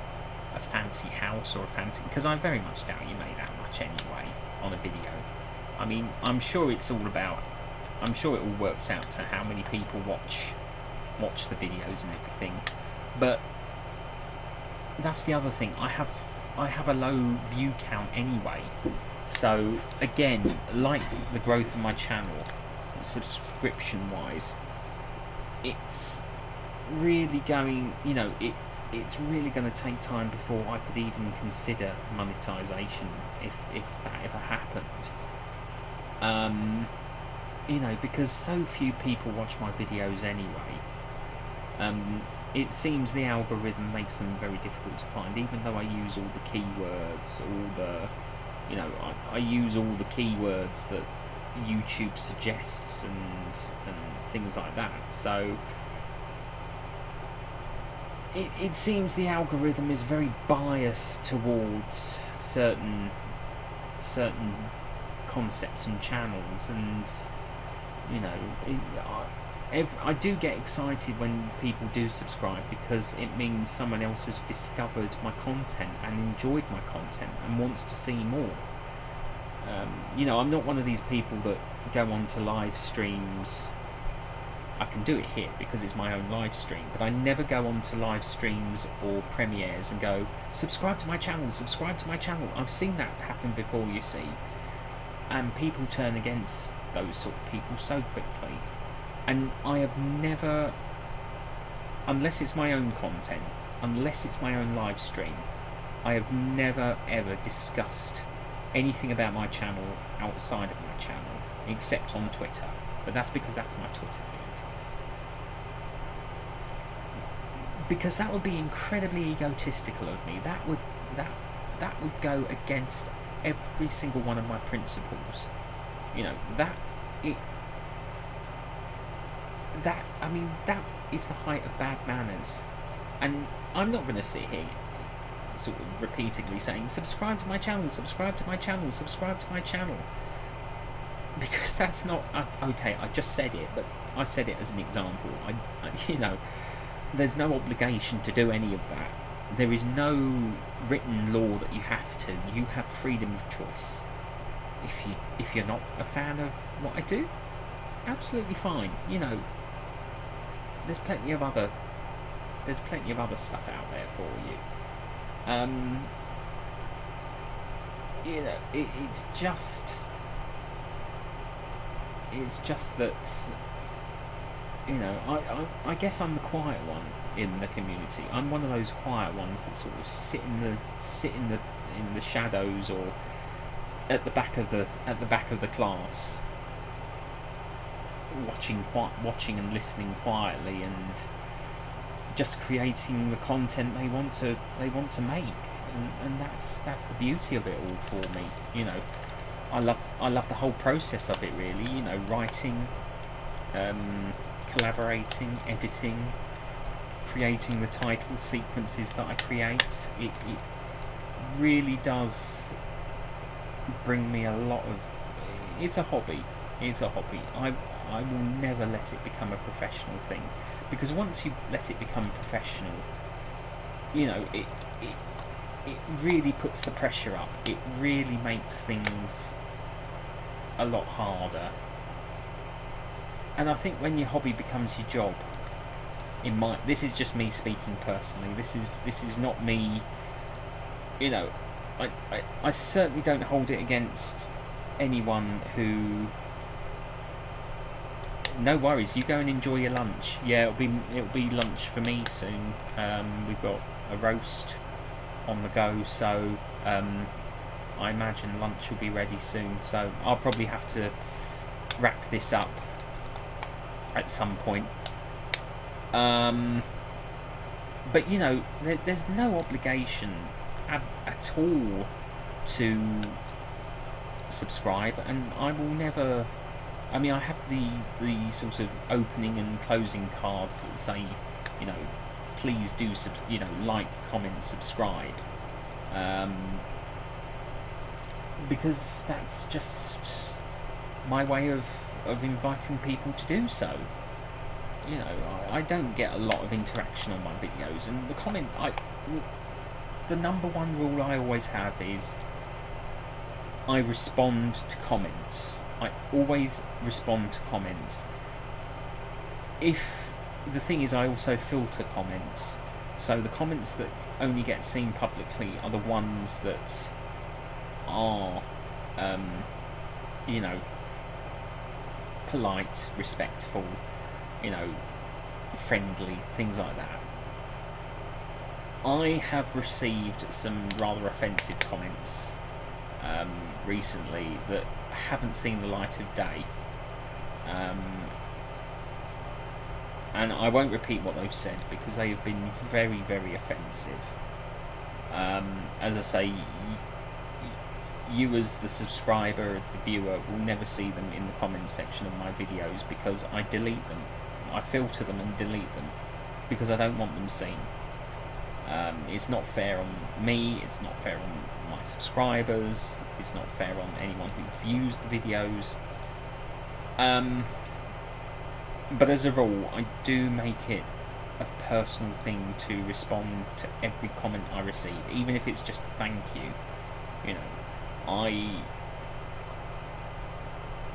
a fancy house or a fancy, because I very much doubt you make that much anyway on a video. I mean, I'm sure it all works out to how many people watch the videos and everything, but that's the other thing. I have a low view count anyway, so again, like the growth of my channel subscription wise, it's really going, it's really going to take time before I could even consider monetization if that ever happened. Because so few people watch my videos anyway. It seems the algorithm makes them very difficult to find, even though I use all the keywords, I use all the keywords that YouTube suggests and things like that. So it seems the algorithm is very biased towards certain concepts and channels, and I do get excited when people do subscribe, because it means someone else has discovered my content and enjoyed my content and wants to see more. I'm not one of these people that go on to live streams. I can do it here because it's my own live stream, but I never go on to live streams or premieres and go, subscribe to my channel, subscribe to my channel. I've seen that happen before, you see, and people turn against those sort of people so quickly. And I have never, unless it's my own content, unless it's my own live stream, I have never ever discussed anything about my channel outside of my channel, except on Twitter. But that's because that's my Twitter feed. Because that would be incredibly egotistical of me. That would go against every single one of my principles. That is the height of bad manners. And I'm not going to sit here sort of repeatedly saying, subscribe to my channel, subscribe to my channel, subscribe to my channel. Because that's not... okay, I just said it, but I said it as an example. There's no obligation to do any of that. There is no written law that you have to. You have freedom of choice. If you're not a fan of what I do, absolutely fine. There's plenty of other stuff out there for you. It's just that. I guess I'm the quiet one in the community. I'm one of those quiet ones that sort of sit in the shadows, or at the back of the class, watching and listening quietly, and just creating the content they want to make, and that's the beauty of it all for me. I love the whole process of it, really. Writing, collaborating, editing, creating the title sequences that I create. It really does bring me a lot of... It's a hobby. I will never let it become a professional thing, because once you let it become professional, it really puts the pressure up. It really makes things a lot harder. And I think when your hobby becomes your job, this is just me speaking personally. This is not me. I certainly don't hold it against anyone who. No worries, you go and enjoy your lunch. Yeah, it'll be lunch for me soon. We've got a roast on the go, so I imagine lunch will be ready soon. So I'll probably have to wrap this up at some point. But you know, there's no obligation at all to subscribe, and I will never. I mean, I have the sort of opening and closing cards that say, you know, please do like, comment, subscribe, because that's just my way of inviting people to do so. You know, I don't get a lot of interaction on my videos, and the number one rule I always have is I respond to comments. I always respond to comments. The thing is, I also filter comments, so the comments that only get seen publicly are the ones that are, you know, polite, respectful, you know, friendly, things like that. I have received some rather offensive comments recently that haven't seen the light of day, and I won't repeat what they've said because they have been very, very offensive. As I say, you as the subscriber, as the viewer, will never see them in the comments section of my videos because I delete them. I filter them and delete them because I don't want them seen. It's not fair on me, it's not fair on my subscribers, it's not fair on anyone who views the videos. But as a rule, I do make it a personal thing to respond to every comment I receive, even if it's just a thank you. You know,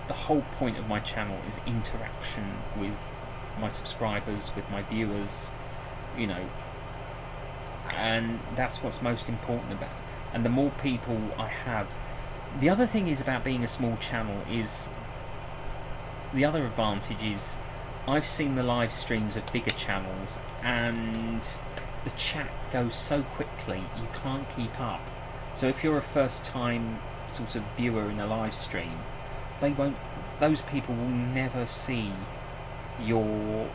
the whole point of my channel is interaction with my subscribers, with my viewers, you know, and that's what's most important about it. And the more people I have, the other thing is about being a small channel is, the other advantage is, I've seen the live streams of bigger channels and the chat goes so quickly you can't keep up. So if you're a first time sort of viewer in a live stream, those people will never see your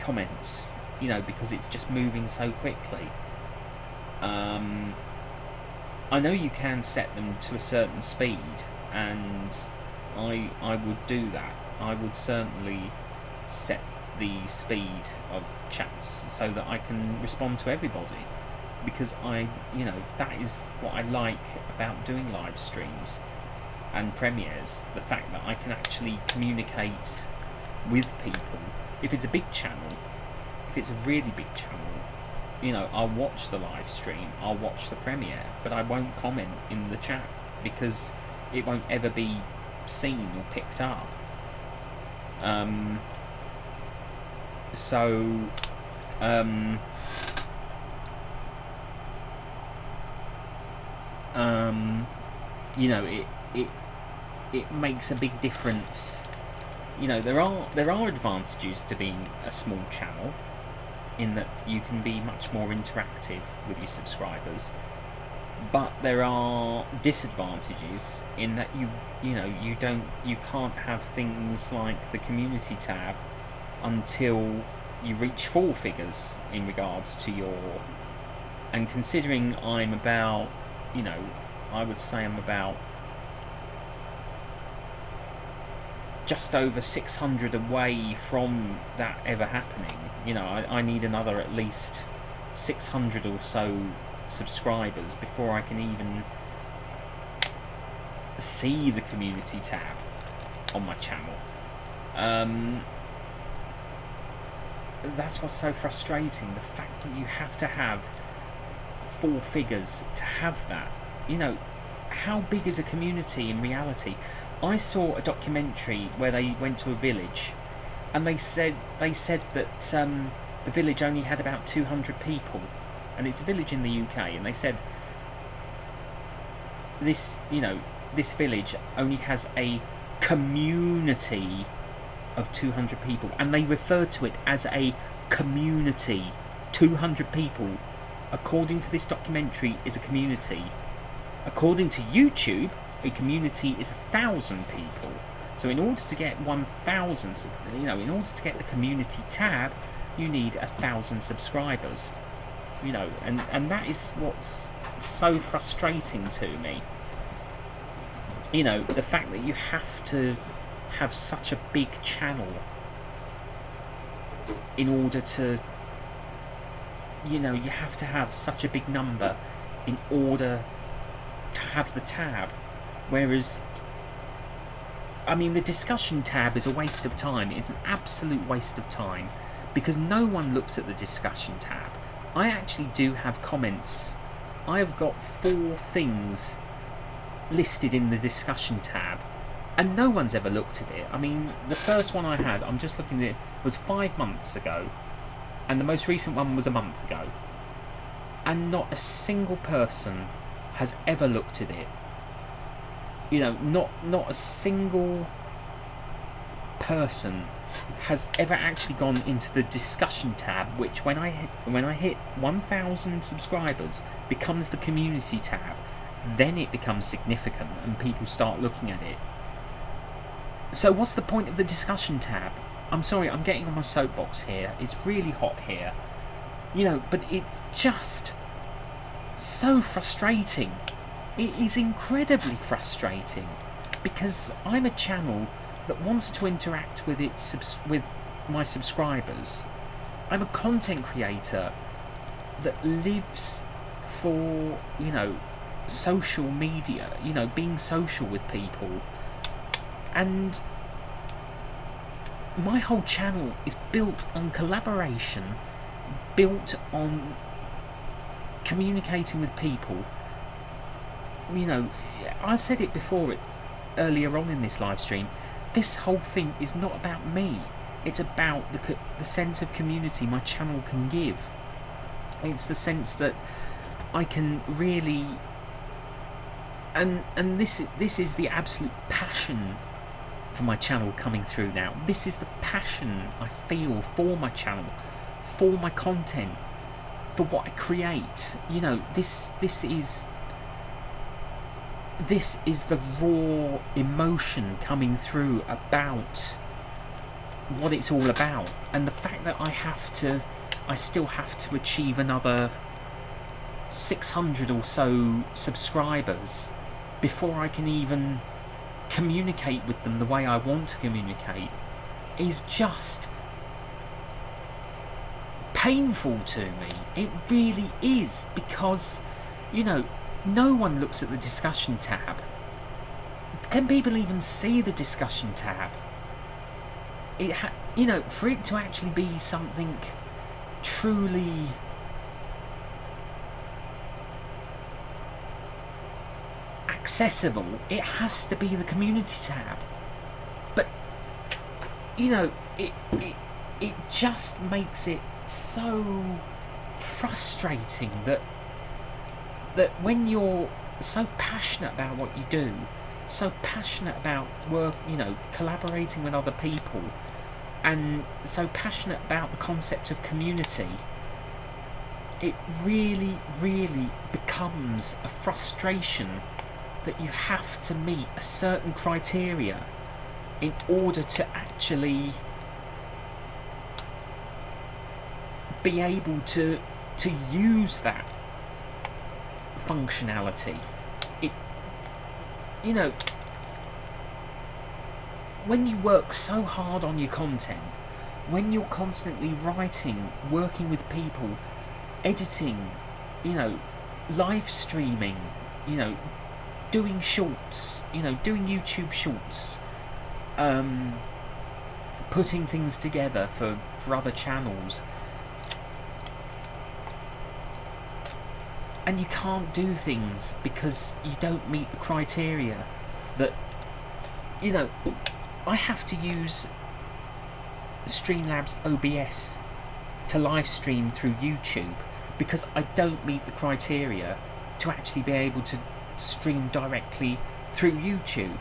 comments, you know, because it's just moving so quickly. I know you can set them to a certain speed, and I would do that. I would certainly set the speed of chats so that I can respond to everybody, because you know, that is what I like about doing live streams and premieres, the fact that I can actually communicate with people. If it's a big channel, if it's a really big channel, you know, I'll watch the live stream, I'll watch the premiere, but I won't comment in the chat because it won't ever be seen or picked up. You know, it makes a big difference. You know, there are advantages to being a small channel, in that you can be much more interactive with your subscribers, but there are disadvantages in that you can't have things like the community tab until you reach 4 figures in regards to your, and considering I'm about, you know, I would say I'm about just over 600 away from that ever happening. You know, I need another at least 600 or so subscribers before I can even see the community tab on my channel. That's what's so frustrating, the fact that you have to have 4 figures to have that. You know, how big is a community in reality? I saw a documentary where they went to a village, and they said that the village only had about 200 people, and it's a village in the UK, and they said this village only has a community of 200 people, and they referred to it as a community. 200 people, according to this documentary, is a community. According to YouTube, a community is 1,000 people. So in order to get 1,000, in order to get the community tab, you need 1,000 subscribers. And that is what's so frustrating to me. The fact that you have to have such a big channel in order to, you have to have such a big number in order to have the tab. Whereas, the discussion tab is a waste of time. It's an absolute waste of time because no one looks at the discussion tab. I actually do have comments. I have got 4 things listed in the discussion tab and no one's ever looked at it. The first one I had, I'm just looking at it, was 5 months ago, and the most recent one was a month ago, and not a single person has ever looked at it. Not a single person has ever actually gone into the discussion tab, which when I hit 1,000 subscribers becomes the community tab. Then it becomes significant and people start looking at it. So what's the point of the discussion tab? I'm sorry, I'm getting on my soapbox here. It's really hot here. But it's just so frustrating. It is incredibly frustrating because I'm a channel that wants to interact with with my subscribers. I'm a content creator that lives for, social media, being social with people. And my whole channel is built on collaboration, built on communicating with people. I said it before, earlier on in this live stream, this whole thing is not about me. It's about the sense of community my channel can give. It's the sense that I can really, and this is the absolute passion for my channel coming through now. This is the passion I feel for my channel, for my content, for what I create. This is the raw emotion coming through about what it's all about. And the fact that I still have to achieve another 600 or so subscribers before I can even communicate with them the way I want to communicate is just painful to me. It really is, because no one looks at the discussion tab. Can people even see the discussion tab? For it to actually be something truly accessible, it has to be the community tab. But it just makes it so frustrating that when you're so passionate about what you do, so passionate about work, collaborating with other people, and so passionate about the concept of community, it really, really becomes a frustration that you have to meet a certain criteria in order to actually be able to use that functionality. When you work so hard on your content, when you're constantly writing, working with people, editing, live streaming, doing shorts, doing YouTube shorts, putting things together for other channels, and you can't do things because you don't meet the criteria that, I have to use Streamlabs OBS to live stream through YouTube because I don't meet the criteria to actually be able to stream directly through YouTube.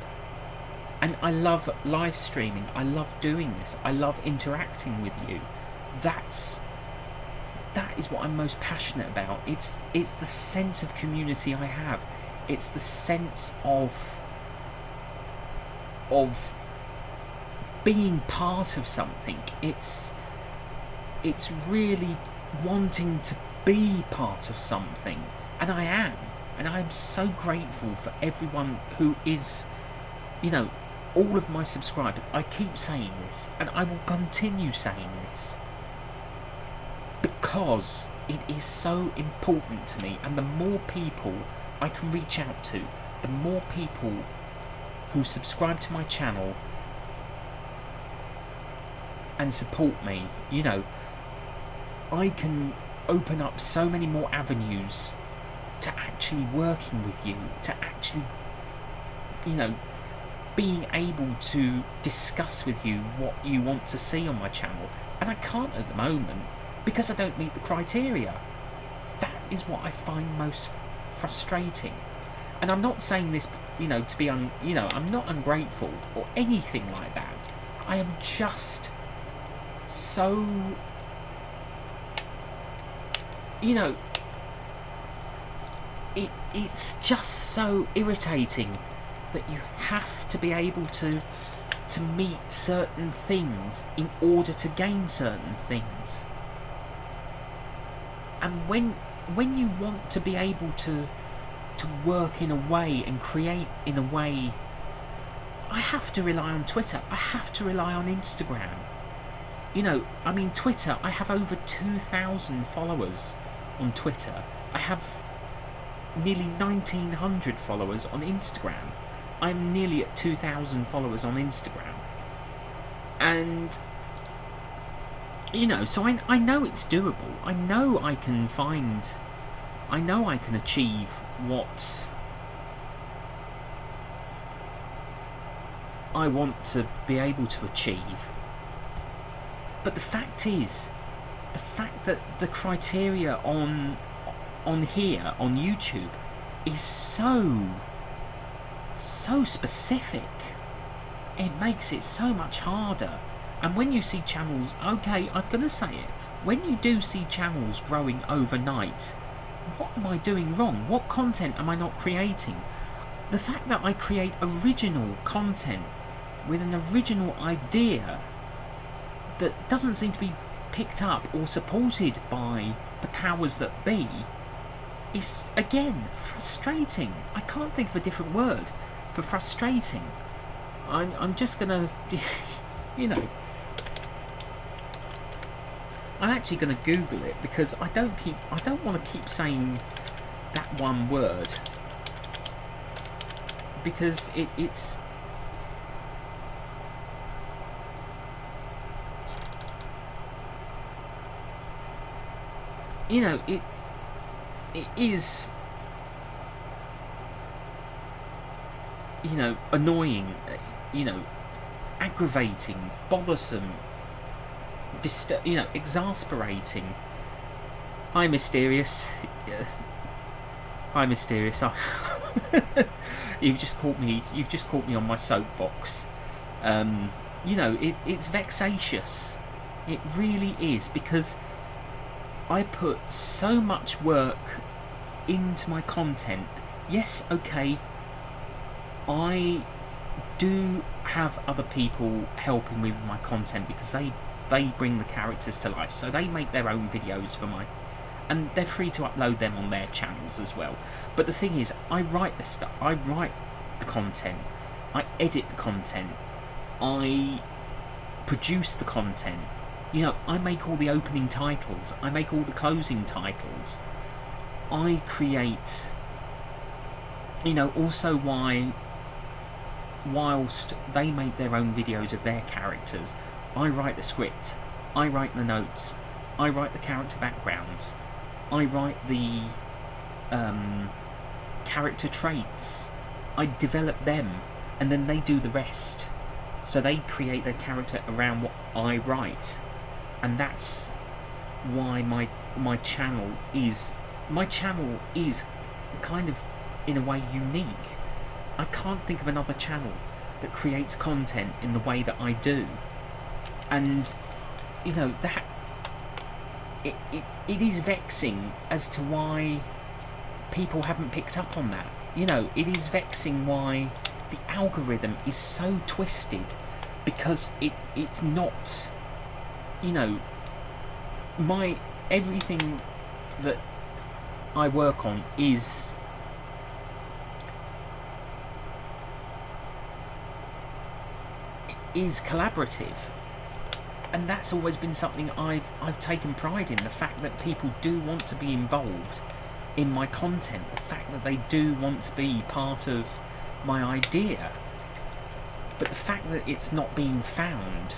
And I love live streaming, I love doing this, I love interacting with you. That is what I'm most passionate about. It's the sense of community I have. It's the sense of being part of something. It's really wanting to be part of something, and I am. And I'm so grateful for everyone who is, all of my subscribers. I keep saying this, and I will continue saying this, because it is so important to me. And the more people I can reach out to, the more people who subscribe to my channel and support me, I can open up so many more avenues to actually working with you, to actually, being able to discuss with you what you want to see on my channel. And I can't at the moment because I don't meet the criteria. That is what I find most frustrating. And I'm not saying this, to be I'm not ungrateful or anything like that. I am just so, it's just so irritating that you have to be able to meet certain things in order to gain certain things. And when you want to be able to work in a way and create in a way, I have to rely on Twitter. I have to rely on Instagram. Twitter, I have over 2,000 followers on Twitter. I have nearly 1,900 followers on Instagram. I'm nearly at 2,000 followers on Instagram. And, so I know it's doable. I know I can achieve what I want to be able to achieve. But the fact that the criteria on here, on YouTube, is so specific, it makes it so much harder. And when you see channels, okay, I'm going to say it, when you do see channels growing overnight, what am I doing wrong? What content am I not creating? The fact that I create original content with an original idea that doesn't seem to be picked up or supported by the powers that be is, again, frustrating. I can't think of a different word for frustrating. I'm just gonna, I'm actually gonna Google it, because I don't want to keep saying that one word, because it's it is, annoying, aggravating, bothersome, exasperating. Hi, Mysterious. Hi, Mysterious. You've just caught me on my soapbox. It's vexatious. It really is, because I put so much work into my content. Yes, okay, I do have other people helping me with my content, because they bring the characters to life, so they make their own videos for and they're free to upload them on their channels as well. But the thing is, I write the stuff, I write the content, I edit the content, I produce the content. I make all the opening titles, I make all the closing titles, I create, also whilst they make their own videos of their characters, I write the script, I write the notes, I write the character backgrounds, I write the character traits, I develop them, and then they do the rest. So they create their character around what I write. And that's why my channel is kind of, in a way, unique. I can't think of another channel that creates content in the way that I do. And that it is vexing as to why people haven't picked up on that. It is vexing why the algorithm is so twisted, because it's not, you know, everything that I work on is collaborative, and that's always been something I've taken pride in, the fact that people do want to be involved in my content, the fact that they do want to be part of my idea. But the fact that it's not being found,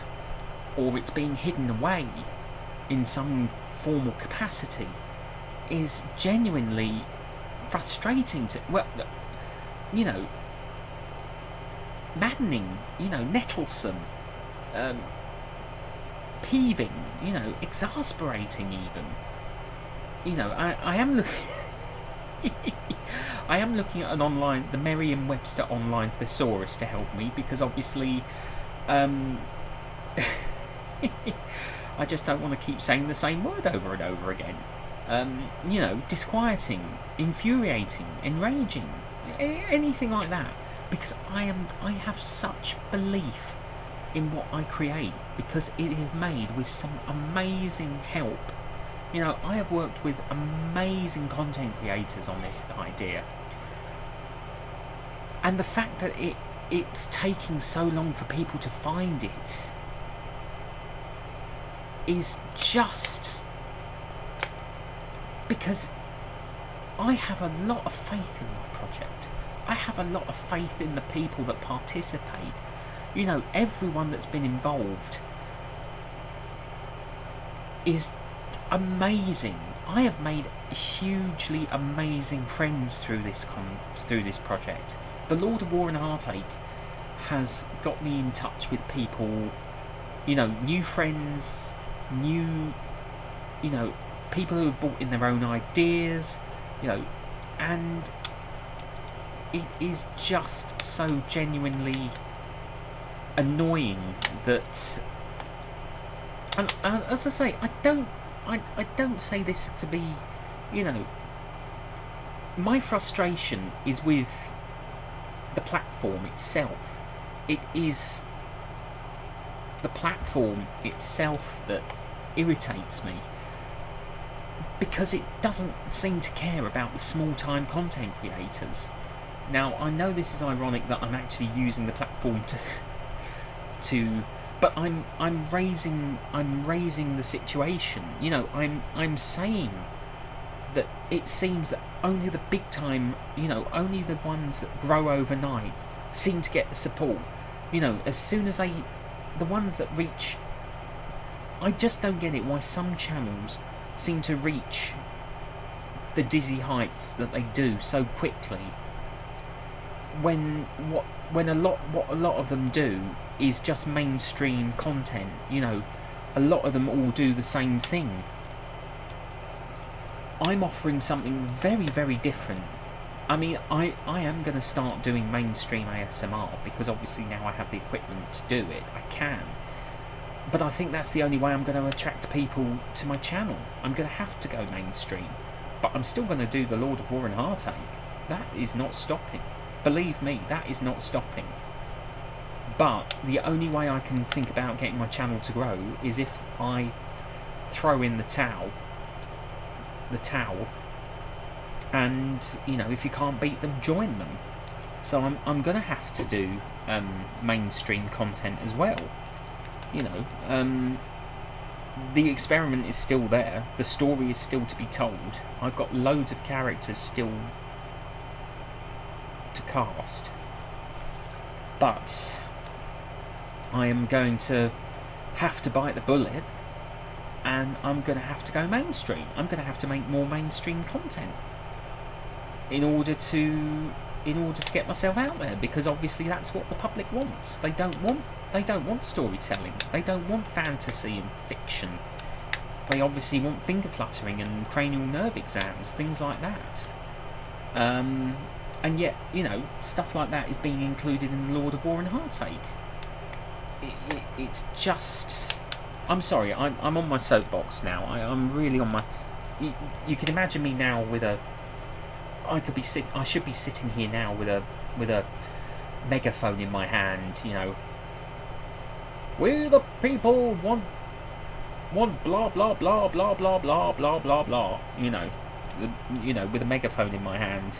or it's being hidden away in some formal capacity, is genuinely frustrating to, well, you know, maddening, you know, nettlesome, peeving, you know, exasperating even. You know, I am looking I am looking at the Merriam-Webster online thesaurus to help me, because obviously I just don't want to keep saying the same word over and over again. You know, disquieting, infuriating, enraging, anything like that, because I have such belief in what I create, because it is made with some amazing help. You know, I have worked with amazing content creators on this idea, and the fact that it's taking so long for people to find it is just because I have a lot of faith in my project. I have a lot of faith in the people that participate. You know, everyone that's been involved is amazing. I have made hugely amazing friends through this project. The Lord of War and Heartache has got me in touch with people, you know, new friends, you know, people who have brought in their own ideas, you know, and it is just so genuinely annoying that, and as I say, I don't say this to be, you know, my frustration is with the platform itself. It is the platform itself that irritates me, because it doesn't seem to care about the small-time content creators. Now, I know this is ironic that I'm actually using the platform to but I'm raising the situation. You know, I'm saying that it seems that only the big time, you know, only the ones that grow overnight seem to get the support. You know, as soon as the ones that reach, I just don't get it why some channels seem to reach the dizzy heights that they do so quickly, when a lot of them do is just mainstream content. You know, a lot of them all do the same thing. I'm offering something very, very different. I mean, I am going to start doing mainstream ASMR, because obviously now I have the equipment to do it. I can. But I think that's the only way I'm going to attract people to my channel. I'm going to have to go mainstream. But I'm still going to do the Lord of War and Heartache. That is not stopping. Believe me, that is not stopping. But the only way I can think about getting my channel to grow is if I throw in the towel, and, you know, if you can't beat them, join them. So I'm going to have to do mainstream content as well. You know, the experiment is still there. The story is still to be told. I've got loads of characters still to cast. But I am going to have to bite the bullet, and I'm going to have to go mainstream. I'm going to have to make more mainstream content in order to get myself out there, because obviously that's what the public wants. They don't want storytelling. They don't want fantasy and fiction. They obviously want finger fluttering and cranial nerve exams, things like that. And yet, you know, stuff like that is being included in the Lord of War and Heartache. It's just... I'm sorry, I'm on my soapbox now. I'm really on my... You can imagine me now with a... I should be sitting here now with a megaphone in my hand, you know, We the people want blah blah blah blah blah blah blah blah blah. With a megaphone in my hand.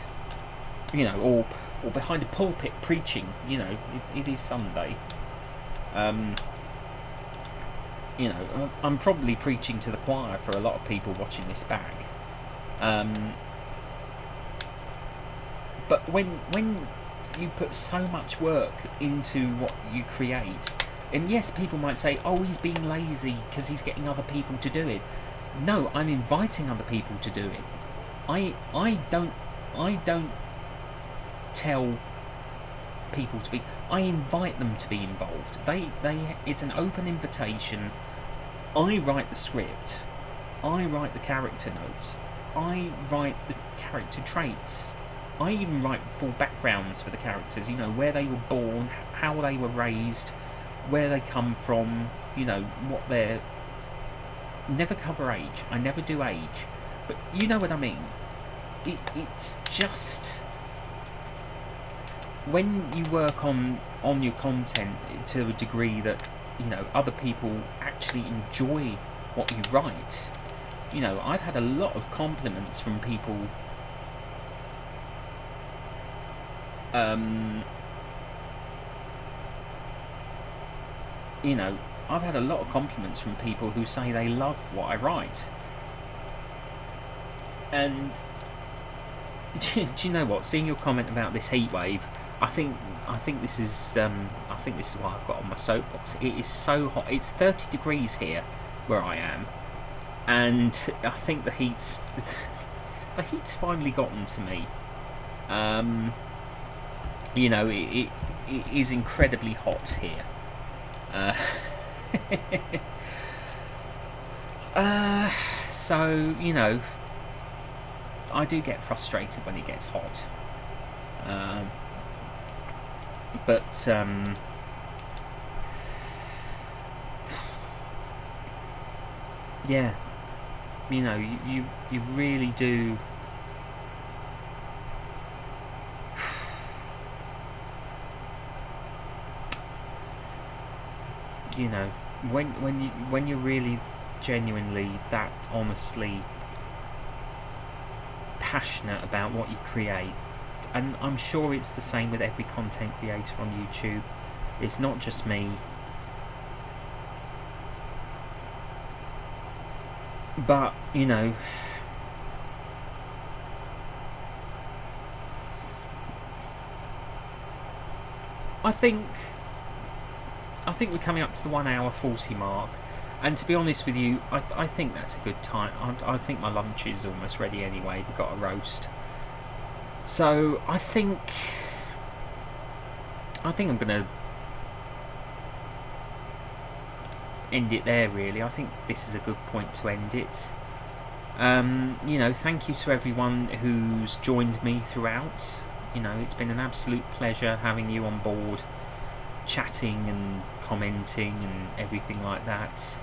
Or behind a pulpit preaching. It is Sunday. I'm probably preaching to the choir for a lot of people watching this back. But when you put so much work into what you create, and yes, people might say, oh, he's being lazy because he's getting other people to do it. No, I'm inviting other people to do it. I don't tell people to be. I invite them to be involved. It's an open invitation. I write the script. I write the character notes. I write the character traits. I even write full backgrounds for the characters. Where they were born, how they were raised, where they come from. What they're. Never cover age. I never do age, but you know what I mean. It's just when you work on your content to a degree that other people actually enjoy what you write. I've had a lot of compliments from people. I've had a lot of compliments from people who say they love what I write. And do you know what? Seeing your comment about this heat wave, I think this is what I've got on my soapbox. It is so hot. It's 30 degrees here where I am, and I think the heat's finally gotten to me. It is incredibly hot here. So I do get frustrated when it gets hot. But yeah, you really do. When you're really genuinely that honestly passionate about what you create, and I'm sure it's the same with every content creator on YouTube. It's not just me. But I think we're coming up to the 1 hour 40 mark, and to be honest with you, I think that's a good time. I think my lunch is almost ready anyway. We've got a roast, so I think I'm gonna end it there. Really, I think this is a good point to end it. Thank you to everyone who's joined me throughout. It's been an absolute pleasure having you on board, chatting and commenting and everything like that.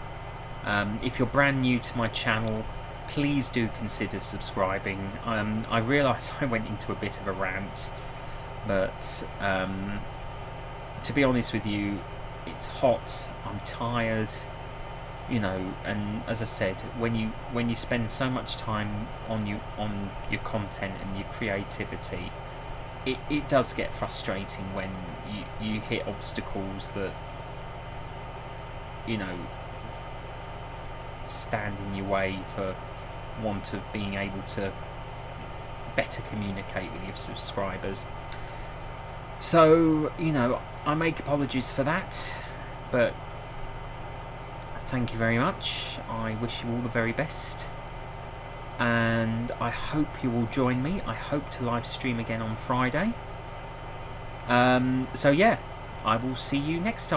If you're brand new to my channel, please do consider subscribing. I realise I went into a bit of a rant, but to be honest with you, it's hot, I'm tired, and as I said, when you spend so much time on your content and your creativity, it does get frustrating when you hit obstacles that stand in your way for want of being able to better communicate with your subscribers. So I make apologies for that, but thank you very much. I wish you all the very best, and I hope you will join me. I hope to live stream again on Friday. So yeah, I will see you next time.